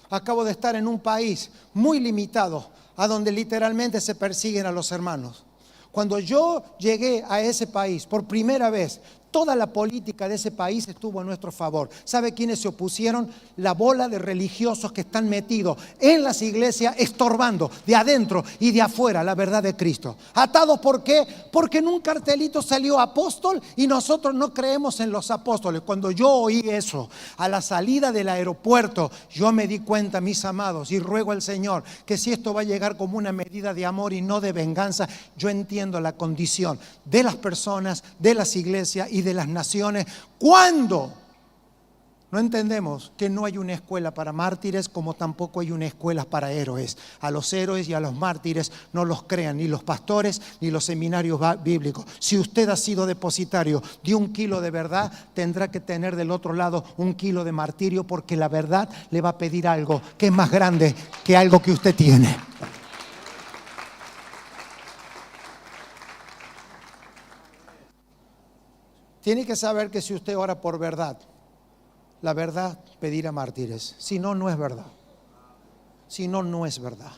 Acabo de estar en un país muy limitado, a donde literalmente se persiguen a los hermanos. Cuando yo llegué a ese país por primera vez, toda la política de ese país estuvo a nuestro favor. ¿Sabe quiénes se opusieron? La bola de religiosos que están metidos en las iglesias, estorbando de adentro y de afuera la verdad de Cristo. ¿Atados por qué? Porque en un cartelito salió apóstol y nosotros no creemos en los apóstoles. Cuando yo oí eso a la salida del aeropuerto, yo me di cuenta, mis amados, y ruego al Señor que si esto va a llegar como una medida de amor y no de venganza, yo entiendo la condición de las personas, de las iglesias y de las naciones, cuando no entendemos que no hay una escuela para mártires, como tampoco hay una escuela para héroes. A los héroes y a los mártires no los crean ni los pastores ni los seminarios bíblicos. Si usted ha sido depositario de 1 kilo de verdad, tendrá que tener del otro lado 1 kilo de martirio, porque la verdad le va a pedir algo que es más grande que algo que usted tiene. Tiene que saber que si usted ora por verdad, la verdad pedirá mártires. Si no, no es verdad. Si no, no es verdad.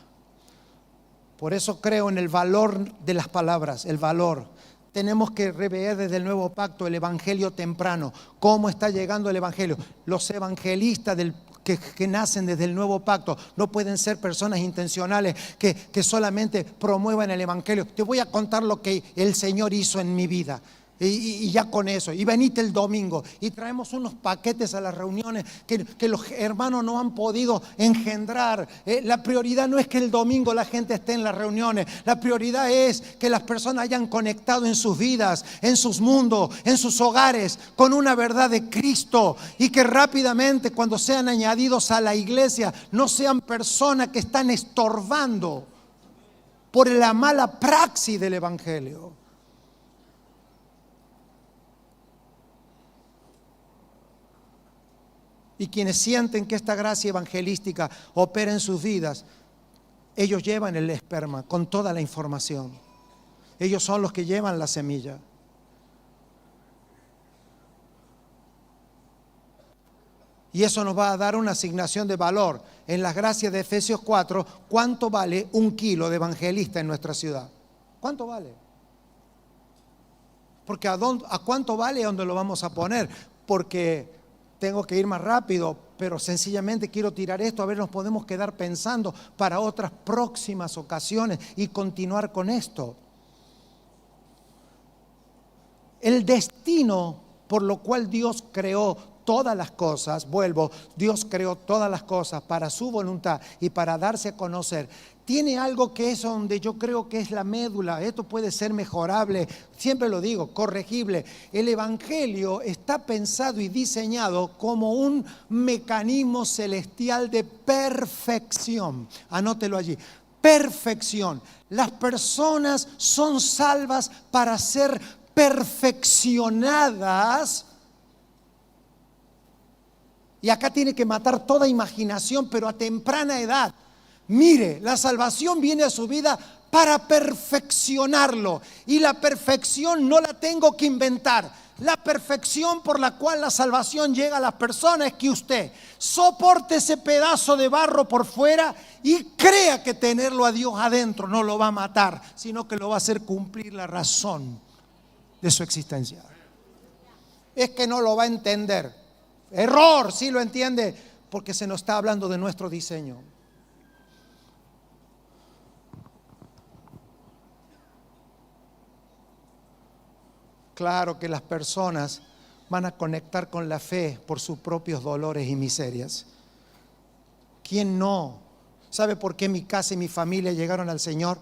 Por eso creo en el valor de las palabras, el valor. Tenemos que rever desde el nuevo pacto el evangelio temprano. ¿Cómo está llegando el evangelio? Los evangelistas que nacen desde el nuevo pacto no pueden ser personas intencionales que solamente promuevan el evangelio. Te voy a contar lo que el Señor hizo en mi vida. Y ya con eso, y venite el domingo y traemos unos paquetes a las reuniones que los hermanos no han podido engendrar. La prioridad no es que el domingo la gente esté en las reuniones, la prioridad es que las personas hayan conectado en sus vidas, en sus mundos, en sus hogares con una verdad de Cristo, y que rápidamente, cuando sean añadidos a la iglesia, no sean personas que están estorbando por la mala praxis del evangelio. Y quienes sienten que esta gracia evangelística opera en sus vidas, ellos llevan el esperma con toda la información. Ellos son los que llevan la semilla. Y eso nos va a dar una asignación de valor. En las gracias de Efesios 4, ¿cuánto vale 1 kilo de evangelista en nuestra ciudad? ¿Cuánto vale? Porque ¿a cuánto vale y a dónde lo vamos a poner? Porque tengo que ir más rápido, pero sencillamente quiero tirar esto, a ver, nos podemos quedar pensando para otras próximas ocasiones y continuar con esto. El destino por lo cual Dios creó todas las cosas, Dios creó todas las cosas para su voluntad y para darse a conocer. Tiene algo que es donde yo creo que es la médula. Esto puede ser mejorable, siempre lo digo, corregible. El evangelio está pensado y diseñado como un mecanismo celestial de perfección. Anótelo allí. Perfección. Las personas son salvas para ser perfeccionadas. Y acá tiene que matar toda imaginación, pero a temprana edad. Mire, la salvación viene a su vida para perfeccionarlo. Y la perfección no la tengo que inventar. La perfección por la cual la salvación llega a las personas es que usted soporte ese pedazo de barro por fuera y crea que tenerlo a Dios adentro no lo va a matar, sino que lo va a hacer cumplir la razón de su existencia. Es que no lo va a entender. Error, sí lo entiende, porque se nos está hablando de nuestro diseño. Claro que las personas van a conectar con la fe por sus propios dolores y miserias. ¿Quién no? ¿Sabe por qué mi casa y mi familia llegaron al Señor?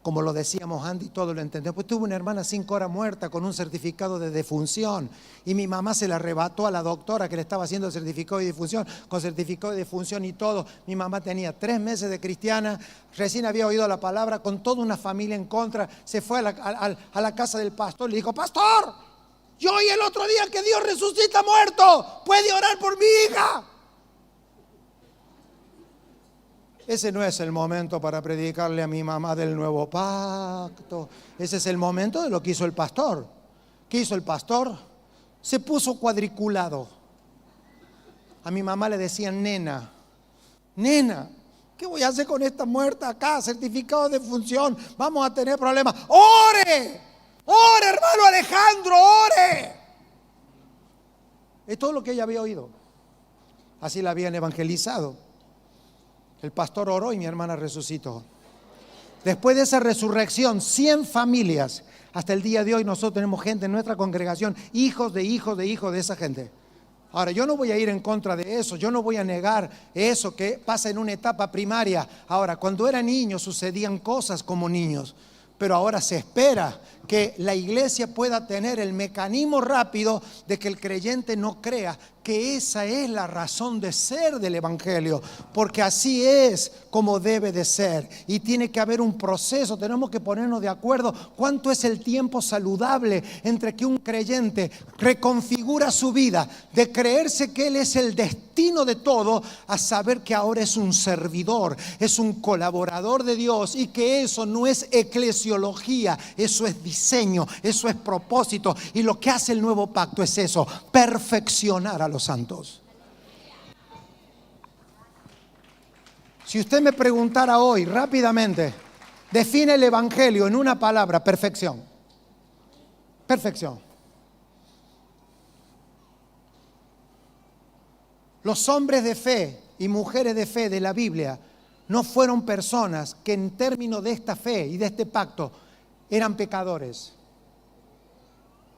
Como lo decíamos Andy, todo lo entendemos. Pues tuve una hermana 5 horas muerta con un certificado de defunción, y mi mamá se la arrebató a la doctora que le estaba haciendo el certificado de defunción, con certificado de defunción y todo. Mi mamá tenía 3 meses de cristiana, recién había oído la palabra, con toda una familia en contra. Se fue a la casa del pastor, le dijo: pastor, Yo oí el otro día que Dios resucita muerto. ¿Puede orar por mi hija? Ese no es el momento para predicarle a mi mamá del nuevo pacto. Ese es el momento de lo que hizo el pastor. ¿Qué hizo el pastor? Se puso cuadriculado. A mi mamá le decían nena. Nena, ¿qué voy a hacer con esta muerta acá? Certificado de función. Vamos a tener problemas. ¡Ore! ¡Ore, hermano Alejandro! ¡Ore! Es todo lo que ella había oído. Así la habían evangelizado. El pastor oró y mi hermana resucitó. Después de esa resurrección, 100 familias. Hasta el día de hoy nosotros tenemos gente en nuestra congregación, hijos de hijos de hijos de esa gente. Ahora, yo no voy a ir en contra de eso, yo no voy a negar eso que pasa en una etapa primaria. Ahora, cuando era niño sucedían cosas como niños, pero ahora se espera que la iglesia pueda tener el mecanismo rápido de que el creyente no crea que esa es la razón de ser del evangelio, porque así es como debe de ser y tiene que haber un proceso. Tenemos que ponernos de acuerdo cuánto es el tiempo saludable entre que un creyente reconfigura su vida de creerse que él es el destino de todo a saber que ahora es un servidor, es un colaborador de Dios, y que eso no es eclesiología, eso es diseño, eso es propósito. Y lo que hace el nuevo pacto es eso: perfeccionar a los santos. Si usted me preguntara hoy rápidamente, define el evangelio en una palabra: perfección. Perfección. Los hombres de fe y mujeres de fe de la Biblia no fueron personas que en términos de esta fe y de este pacto eran pecadores,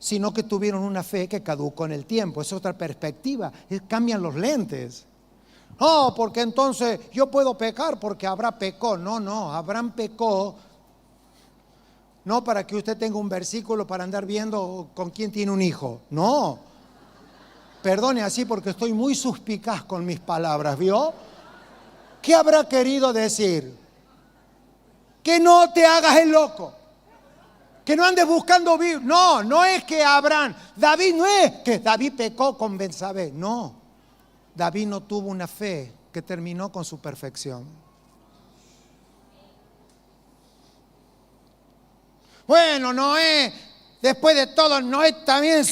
sino que tuvieron una fe que caducó en el tiempo. Es otra perspectiva, cambian los lentes. No, porque entonces yo puedo pecar porque Abraham pecó. No, Abraham pecó no para que usted tenga un versículo para andar viendo con quién tiene un hijo. No, perdone así porque estoy muy suspicaz con mis palabras, ¿vio? ¿Qué habrá querido decir? Que no te hagas el loco, que no andes buscando vivir. No es que Abraham, David, no es que David pecó con Betsabé. No, David no tuvo una fe que terminó con su perfección. Bueno, Noé, después de todo, Noé también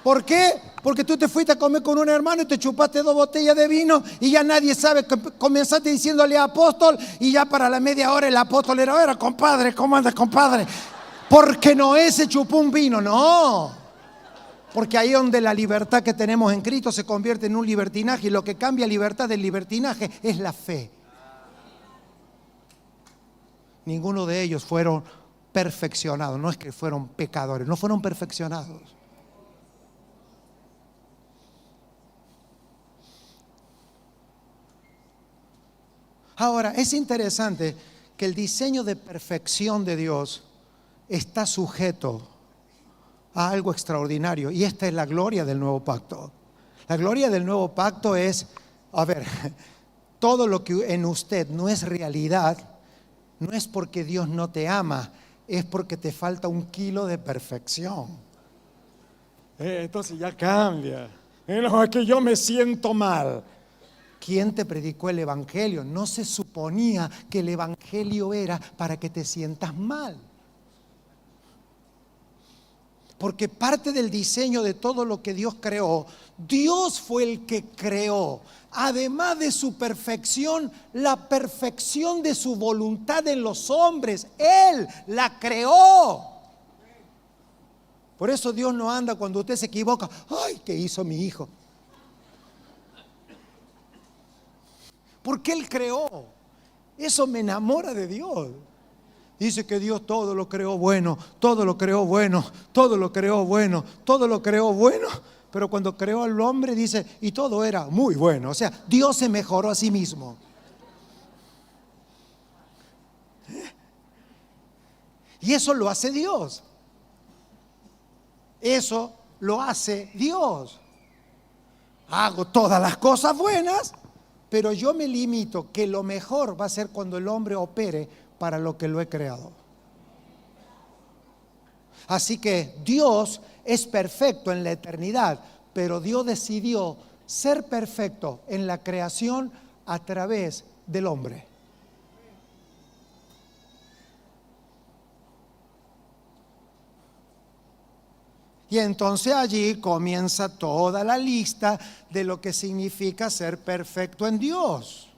¿por qué? Porque tú te fuiste a comer con un hermano y te chupaste 2 botellas de vino y ya nadie sabe. Comenzaste diciéndole apóstol y ya para la media hora el apóstol era compadre, ¿cómo andas, compadre? Porque Noé se chupó un vino. No, porque ahí es donde la libertad que tenemos en Cristo se convierte en un libertinaje, y lo que cambia libertad del libertinaje es la fe. Ninguno de ellos fueron perfeccionados. No es que fueron pecadores, no fueron perfeccionados. Ahora, es interesante que el diseño de perfección de Dios está sujeto a algo extraordinario, y esta es la gloria del nuevo pacto. La gloria del nuevo pacto es, todo lo que en usted no es realidad, no es porque Dios no te ama, es porque te falta 1 kilo de perfección. Entonces ya cambia. No, es que yo me siento mal. ¿Quién te predicó el evangelio? No se suponía que el evangelio era para que te sientas mal. Porque parte del diseño de todo lo que Dios creó, Dios fue el que creó, además de su perfección, la perfección de su voluntad en los hombres. Él la creó. Por eso Dios no anda cuando usted se equivoca. ¡Ay, qué hizo mi hijo! Porque Él creó. Eso me enamora de Dios. Dice que Dios todo lo creó bueno, todo lo creó bueno, todo lo creó bueno, todo lo creó bueno. Pero cuando creó al hombre dice, y todo era muy bueno. O sea, Dios se mejoró a sí mismo. Y eso lo hace Dios. Eso lo hace Dios. Hago todas las cosas buenas, pero yo me limito que lo mejor va a ser cuando el hombre opere para lo que lo he creado. Así que Dios es perfecto en la eternidad, pero Dios decidió ser perfecto en la creación a través del hombre. Y entonces allí comienza toda la lista de lo que significa ser perfecto en Dios.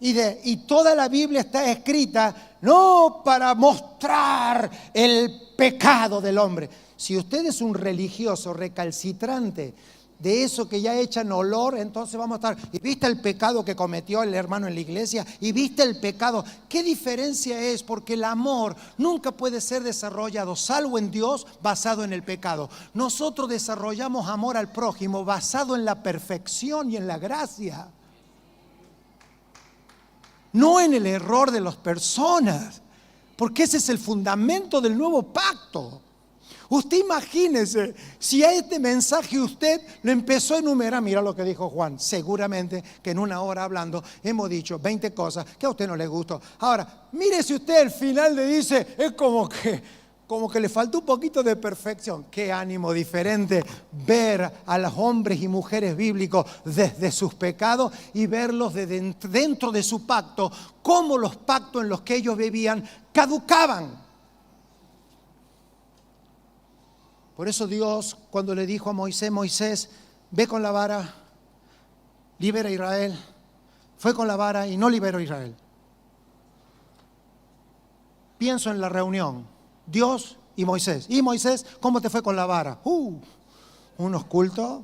Y toda la Biblia está escrita no para mostrar el pecado del hombre. Si usted es un religioso recalcitrante de eso que ya echan olor, entonces vamos a estar, ¿y viste el pecado que cometió el hermano en la iglesia? ¿Y viste el pecado? ¿Qué diferencia es? Porque el amor nunca puede ser desarrollado salvo en Dios basado en el pecado. Nosotros desarrollamos amor al prójimo basado en la perfección y en la gracia, no en el error de las personas, porque ese es el fundamento del nuevo pacto. Usted imagínese, si a este mensaje usted lo empezó a enumerar, mira lo que dijo Juan, seguramente que en una hora hablando hemos dicho 20 cosas que a usted no le gustó. Ahora, mire si usted al final le dice, es como que le faltó un poquito de perfección. Qué ánimo diferente ver a los hombres y mujeres bíblicos desde sus pecados y verlos dentro de su pacto, cómo los pactos en los que ellos vivían caducaban. Por eso Dios, cuando le dijo a Moisés, ve con la vara, libera a Israel, fue con la vara y no liberó a Israel. Pienso en la reunión, Dios y Moisés. Y Moisés, ¿cómo te fue con la vara? Unos cultos,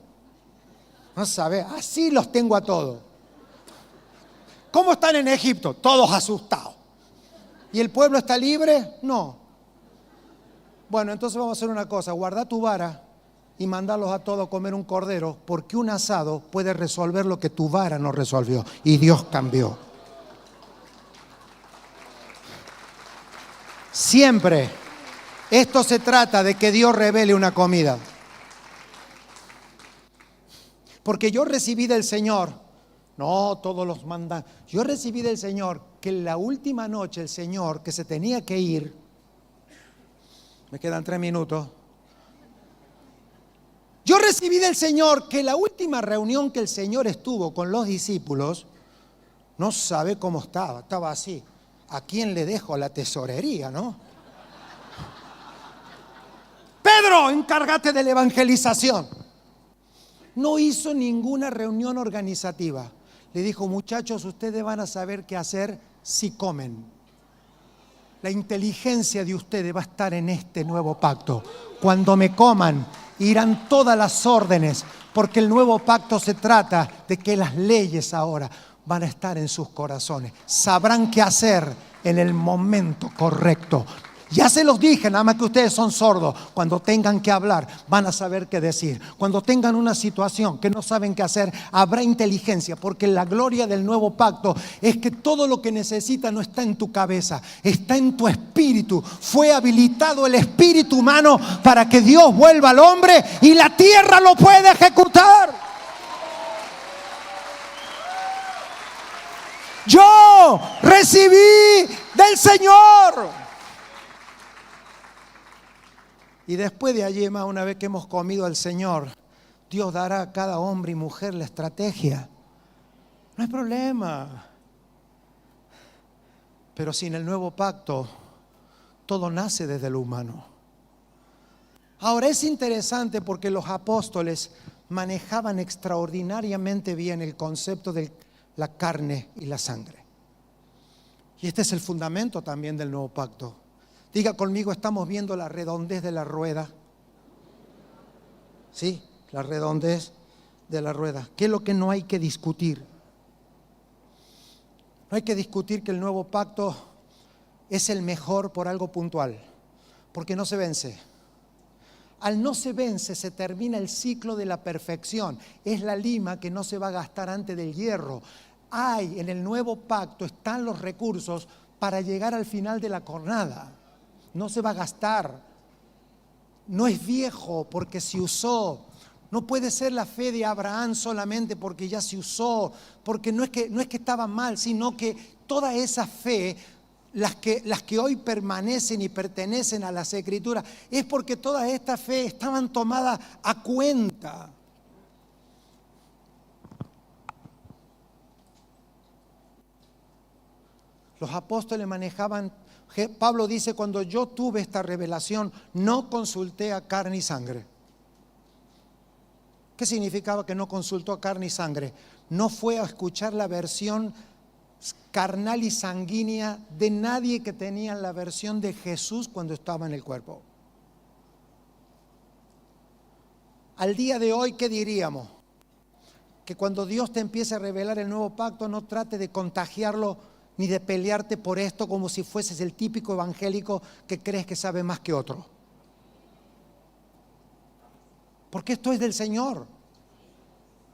no sabes, así los tengo a todos. ¿Cómo están en Egipto? Todos asustados. ¿Y el pueblo está libre? No. Bueno, entonces vamos a hacer una cosa, guarda tu vara y mandarlos a todos a comer un cordero, porque un asado puede resolver lo que tu vara no resolvió, y Dios cambió. Siempre esto se trata de que Dios revele una comida. Porque yo recibí del Señor, no todos los mandan, yo recibí del Señor que la última noche el Señor que se tenía que ir, me quedan 3 minutos. Yo recibí del Señor que la última reunión que el Señor estuvo con los discípulos, no sabe cómo estaba así. ¿A quién le dejo la tesorería, no? Pedro, encárgate de la evangelización. No hizo ninguna reunión organizativa. Le dijo, muchachos, ustedes van a saber qué hacer si comen. La inteligencia de ustedes va a estar en este nuevo pacto. Cuando me coman, irán todas las órdenes, porque el nuevo pacto se trata de que las leyes ahora van a estar en sus corazones. Sabrán qué hacer en el momento correcto. Ya se los dije, nada más que ustedes son sordos. Cuando tengan que hablar, van a saber qué decir. Cuando tengan una situación que no saben qué hacer, habrá inteligencia, porque la gloria del nuevo pacto es que todo lo que necesitas no está en tu cabeza, está en tu espíritu. Fue habilitado el espíritu humano para que Dios vuelva al hombre y la tierra lo pueda ejecutar. Yo recibí del Señor. Y después de allí, más una vez que hemos comido al Señor, Dios dará a cada hombre y mujer la estrategia. No hay problema. Pero sin el nuevo pacto, todo nace desde lo humano. Ahora es interesante porque los apóstoles manejaban extraordinariamente bien el concepto de la carne y la sangre. Y este es el fundamento también del nuevo pacto. Diga conmigo, estamos viendo la redondez de la rueda. Sí, la redondez de la rueda. ¿Qué es lo que no hay que discutir? No hay que discutir que el nuevo pacto es el mejor por algo puntual, porque no se vence. Al no se vence, se termina el ciclo de la perfección. Es la lima que no se va a gastar antes del hierro. Hay en el nuevo pacto, están los recursos para llegar al final de la jornada. No se va a gastar. No es viejo porque se usó. No puede ser la fe de Abraham solamente porque ya se usó, porque no es que estaba mal, sino que toda esa fe las que hoy permanecen y pertenecen a las Escrituras, es porque toda esta fe estaban tomadas a cuenta. Los apóstoles manejaban, Pablo dice, cuando yo tuve esta revelación, no consulté a carne y sangre. ¿Qué significaba que no consultó a carne y sangre? No fue a escuchar la versión carnal y sanguínea de nadie que tenía la versión de Jesús cuando estaba en el cuerpo. Al día de hoy, ¿qué diríamos? Que cuando Dios te empiece a revelar el nuevo pacto, no trate de contagiarlo ni de pelearte por esto como si fueses el típico evangélico que crees que sabe más que otro. Porque esto es del Señor.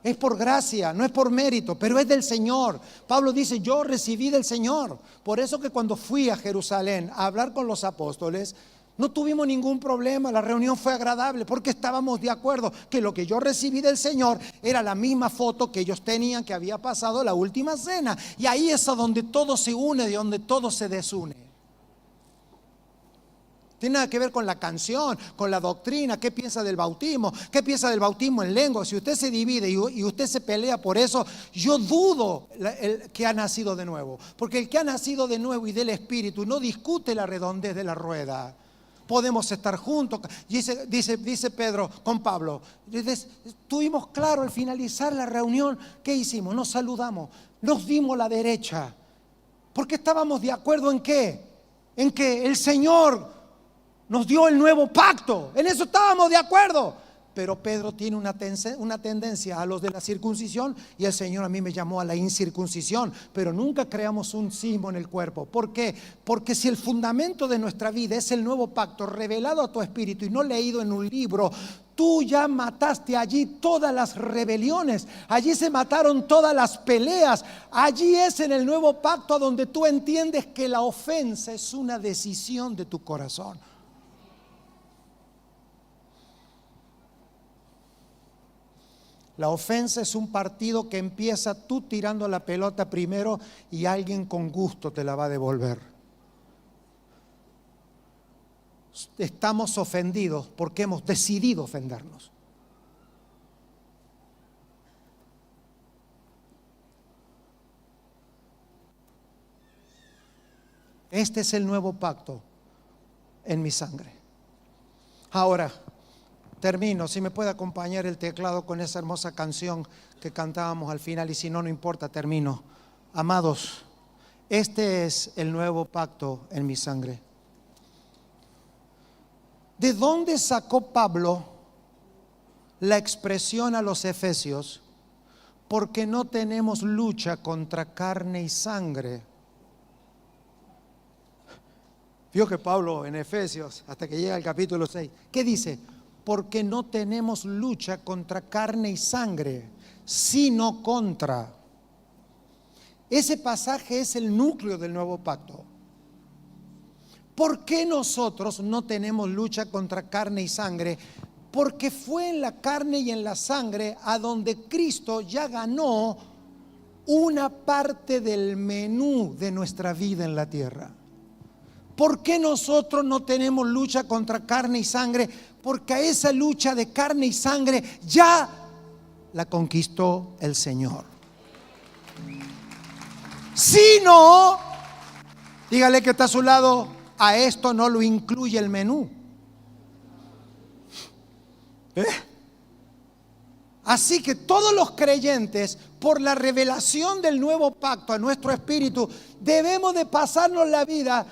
Es por gracia, no es por mérito, pero es del Señor. Pablo dice, yo recibí del Señor. Por eso que cuando fui a Jerusalén a hablar con los apóstoles, no tuvimos ningún problema, la reunión fue agradable porque estábamos de acuerdo que lo que yo recibí del Señor era la misma foto que ellos tenían que había pasado la última cena. Y ahí es a donde todo se une, de donde todo se desune. Tiene nada que ver con la canción, con la doctrina, qué piensa del bautismo, qué piensa del bautismo en lengua. Si usted se divide y usted se pelea por eso, yo dudo el que ha nacido de nuevo. Porque el que ha nacido de nuevo y del Espíritu no discute la redondez de la rueda. Podemos estar juntos. Dice Pedro con Pablo, tuvimos claro al finalizar la reunión, ¿qué hicimos? Nos saludamos, nos dimos la derecha. Porque estábamos de acuerdo en qué? En que el Señor nos dio el nuevo pacto. En eso estábamos de acuerdo. Pero Pedro tiene una tendencia a los de la circuncisión y el Señor a mí me llamó a la incircuncisión. Pero nunca creamos un cisma en el cuerpo. ¿Por qué? Porque si el fundamento de nuestra vida es el nuevo pacto revelado a tu espíritu y no leído en un libro, tú ya mataste allí todas las rebeliones. Allí se mataron todas las peleas. Allí es en el nuevo pacto donde tú entiendes que la ofensa es una decisión de tu corazón. La ofensa es un partido que empieza tú tirando la pelota primero y alguien con gusto te la va a devolver. Estamos ofendidos porque hemos decidido ofendernos. Este es el nuevo pacto en mi sangre. Ahora, termino, si me puede acompañar el teclado con esa hermosa canción que cantábamos al final, y si no, no importa, termino. Amados, este es el nuevo pacto en mi sangre. ¿De dónde sacó Pablo la expresión a los efesios? Porque no tenemos lucha contra carne y sangre. Vio que Pablo en Efesios, hasta que llega al capítulo 6, ¿qué dice? Porque no tenemos lucha contra carne y sangre, sino contra. Ese pasaje es el núcleo del nuevo pacto. ¿Por qué nosotros no tenemos lucha contra carne y sangre? Porque fue en la carne y en la sangre a donde Cristo ya ganó una parte del menú de nuestra vida en la tierra. ¿Por qué nosotros no tenemos lucha contra carne y sangre? Porque a esa lucha de carne y sangre ya la conquistó el Señor. Si no, dígale que está a su lado, a esto no lo incluye el menú. Así que todos los creyentes, por la revelación del nuevo pacto a nuestro espíritu, debemos de pasarnos la vida.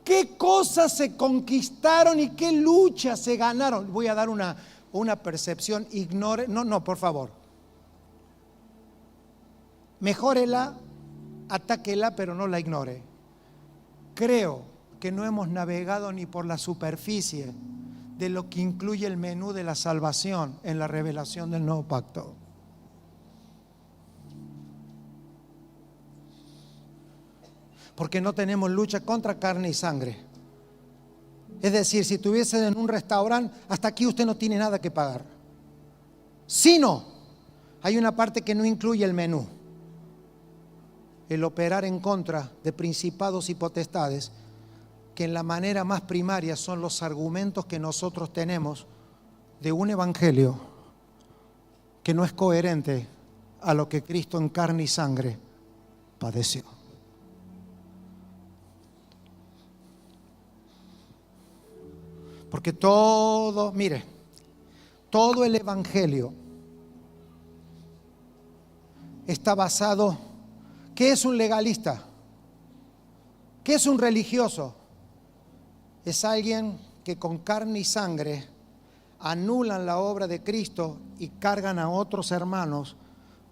¿Qué cosas se conquistaron y qué luchas se ganaron? Voy a dar una percepción. Ignore, no, por favor. Mejórela, atáquela, pero no la ignore. Creo que no hemos navegado ni por la superficie de lo que incluye el menú de la salvación en la revelación del nuevo pacto. Porque no tenemos lucha contra carne y sangre. Es decir, si estuviese en un restaurante, hasta aquí usted no tiene nada que pagar. Si no, hay una parte que no incluye el menú. el operar en contra de principados y potestades, que en la manera más primaria son los argumentos que nosotros tenemos de un evangelio que no es coherente a lo que Cristo en carne y sangre padeció. Porque todo, mire, todo el evangelio está basado. ¿Qué es un legalista? ¿Qué es un religioso? Es alguien que con carne y sangre anulan la obra de Cristo y cargan a otros hermanos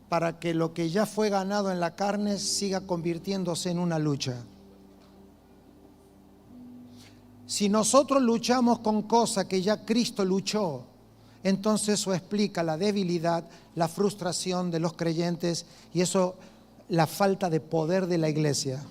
para que lo que ya fue ganado en la carne siga convirtiéndose en una lucha. Si nosotros luchamos con cosas que ya Cristo luchó, entonces eso explica la debilidad, la frustración de los creyentes y eso, la falta de poder de la iglesia.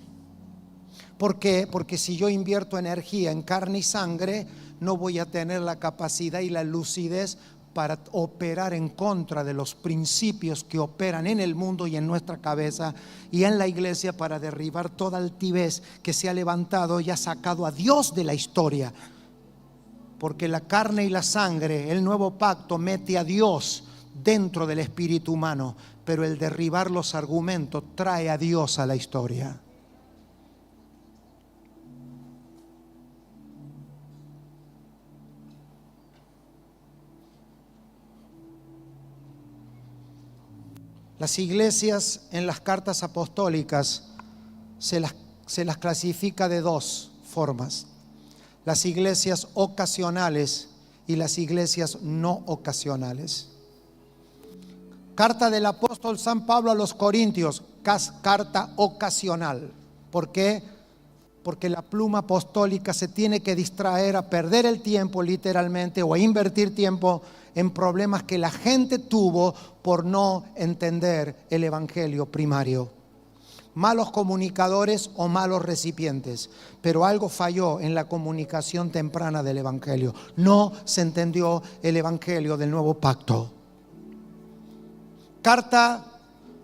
¿Por qué? Porque si yo invierto energía en carne y sangre, no voy a tener la capacidad y la lucidez para operar en contra de los principios que operan en el mundo y en nuestra cabeza y en la iglesia, para derribar toda altivez que se ha levantado y ha sacado a Dios de la historia. Porque la carne y la sangre, el nuevo pacto, mete a Dios dentro del espíritu humano, pero el derribar los argumentos trae a Dios a la historia. Las iglesias en las cartas apostólicas se las clasifica de dos formas: las iglesias ocasionales y las iglesias no ocasionales. Carta del apóstol San Pablo a los Corintios, carta ocasional. ¿Por qué? Porque la pluma apostólica se tiene que distraer a perder el tiempo literalmente, o a invertir tiempo en problemas que la gente tuvo por no entender el evangelio primario. Malos comunicadores o malos recipientes, pero algo falló en la comunicación temprana del evangelio. No se entendió el evangelio del nuevo pacto. Carta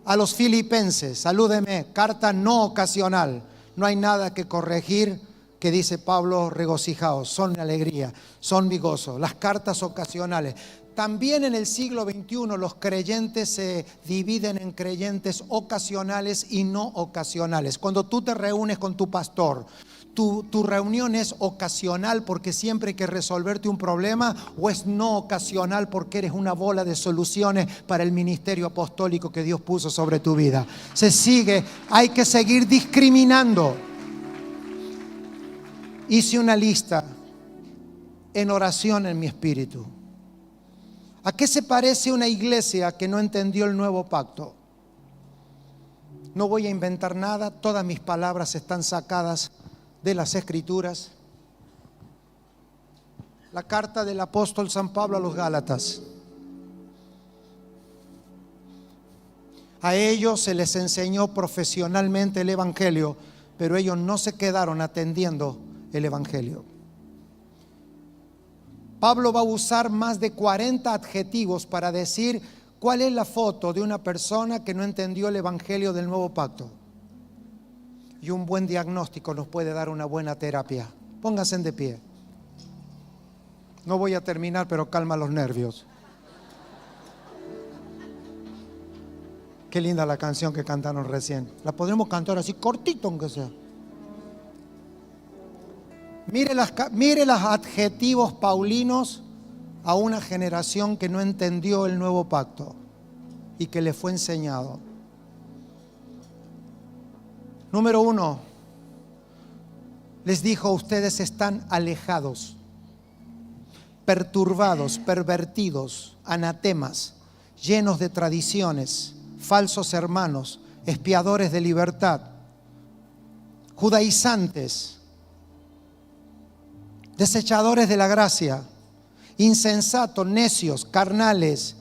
a los filipenses, salúdeme, carta no ocasional. No hay nada que corregir, que dice Pablo, regocijaos, son alegría, son mi gozo. Las cartas ocasionales. También en el siglo XXI los creyentes se dividen en creyentes ocasionales y no ocasionales. Cuando tú te reúnes con tu pastor, tu reunión es ocasional porque siempre hay que resolverte un problema, o es no ocasional porque eres una bola de soluciones para el ministerio apostólico que Dios puso sobre tu vida. Hay que seguir discriminando. Hice una lista en oración en mi espíritu. ¿A qué se parece una iglesia que no entendió el nuevo pacto? No voy a inventar nada, todas mis palabras están sacadas de las Escrituras. La carta del apóstol San Pablo a los Gálatas. A ellos se les enseñó profesionalmente el evangelio, pero ellos no se quedaron atendiendo el evangelio. Pablo va a usar más de 40 adjetivos para decir cuál es la foto de una persona que no entendió el evangelio del nuevo pacto. Y un buen diagnóstico nos puede dar una buena terapia. Pónganse de pie. No voy a terminar, pero calma los nervios. Qué linda la canción que cantaron recién. La podremos cantar así cortito aunque sea. Mire los adjetivos paulinos a una generación que no entendió el nuevo pacto y que le fue enseñado. Número 1, les dijo: ustedes están alejados, perturbados, pervertidos, anatemas, llenos de tradiciones, falsos hermanos, espiadores de libertad, judaizantes, desechadores de la gracia, insensatos, necios, carnales,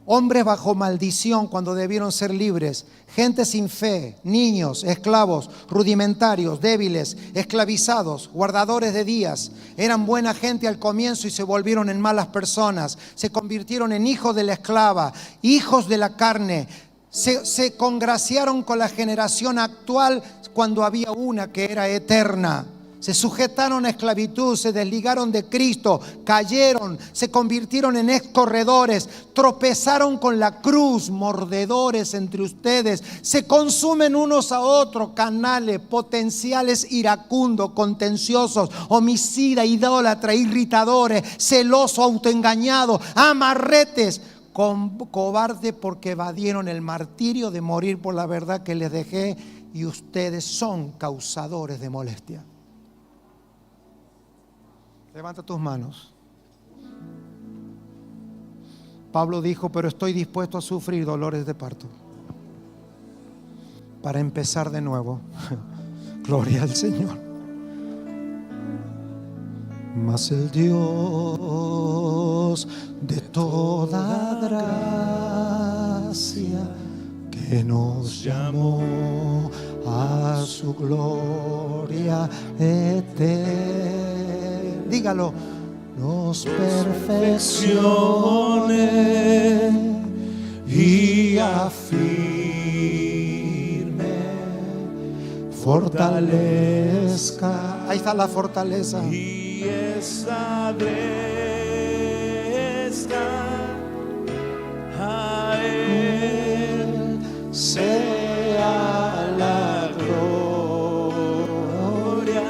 hombres bajo maldición cuando debieron ser libres, gente sin fe, niños, esclavos, rudimentarios, débiles, esclavizados, guardadores de días. Eran buena gente al comienzo y se volvieron en malas personas. Se convirtieron en hijos de la esclava, hijos de la carne, se congraciaron con la generación actual cuando había una que era eterna. Se sujetaron a esclavitud, se desligaron de Cristo, cayeron, se convirtieron en excorredores, tropezaron con la cruz, mordedores entre ustedes, se consumen unos a otros, canales, potenciales iracundos, contenciosos, homicida, idólatra, irritadores, celoso, autoengañados, amarretes, cobardes porque evadieron el martirio de morir por la verdad que les dejé, y ustedes son causadores de molestia. Levanta tus manos. Pablo dijo: pero estoy dispuesto a sufrir dolores de parto para empezar de nuevo. Gloria al Señor. Mas el Dios de toda gracia, que nos llamó a su gloria eterna, dígalo, nos perfeccione y afirme, fortalezca. Ahí está la fortaleza. Y establezca a Él sea la gloria.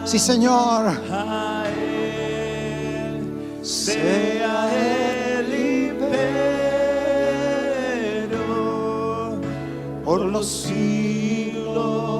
Sí, Señor. A Él sea el imperio por los siglos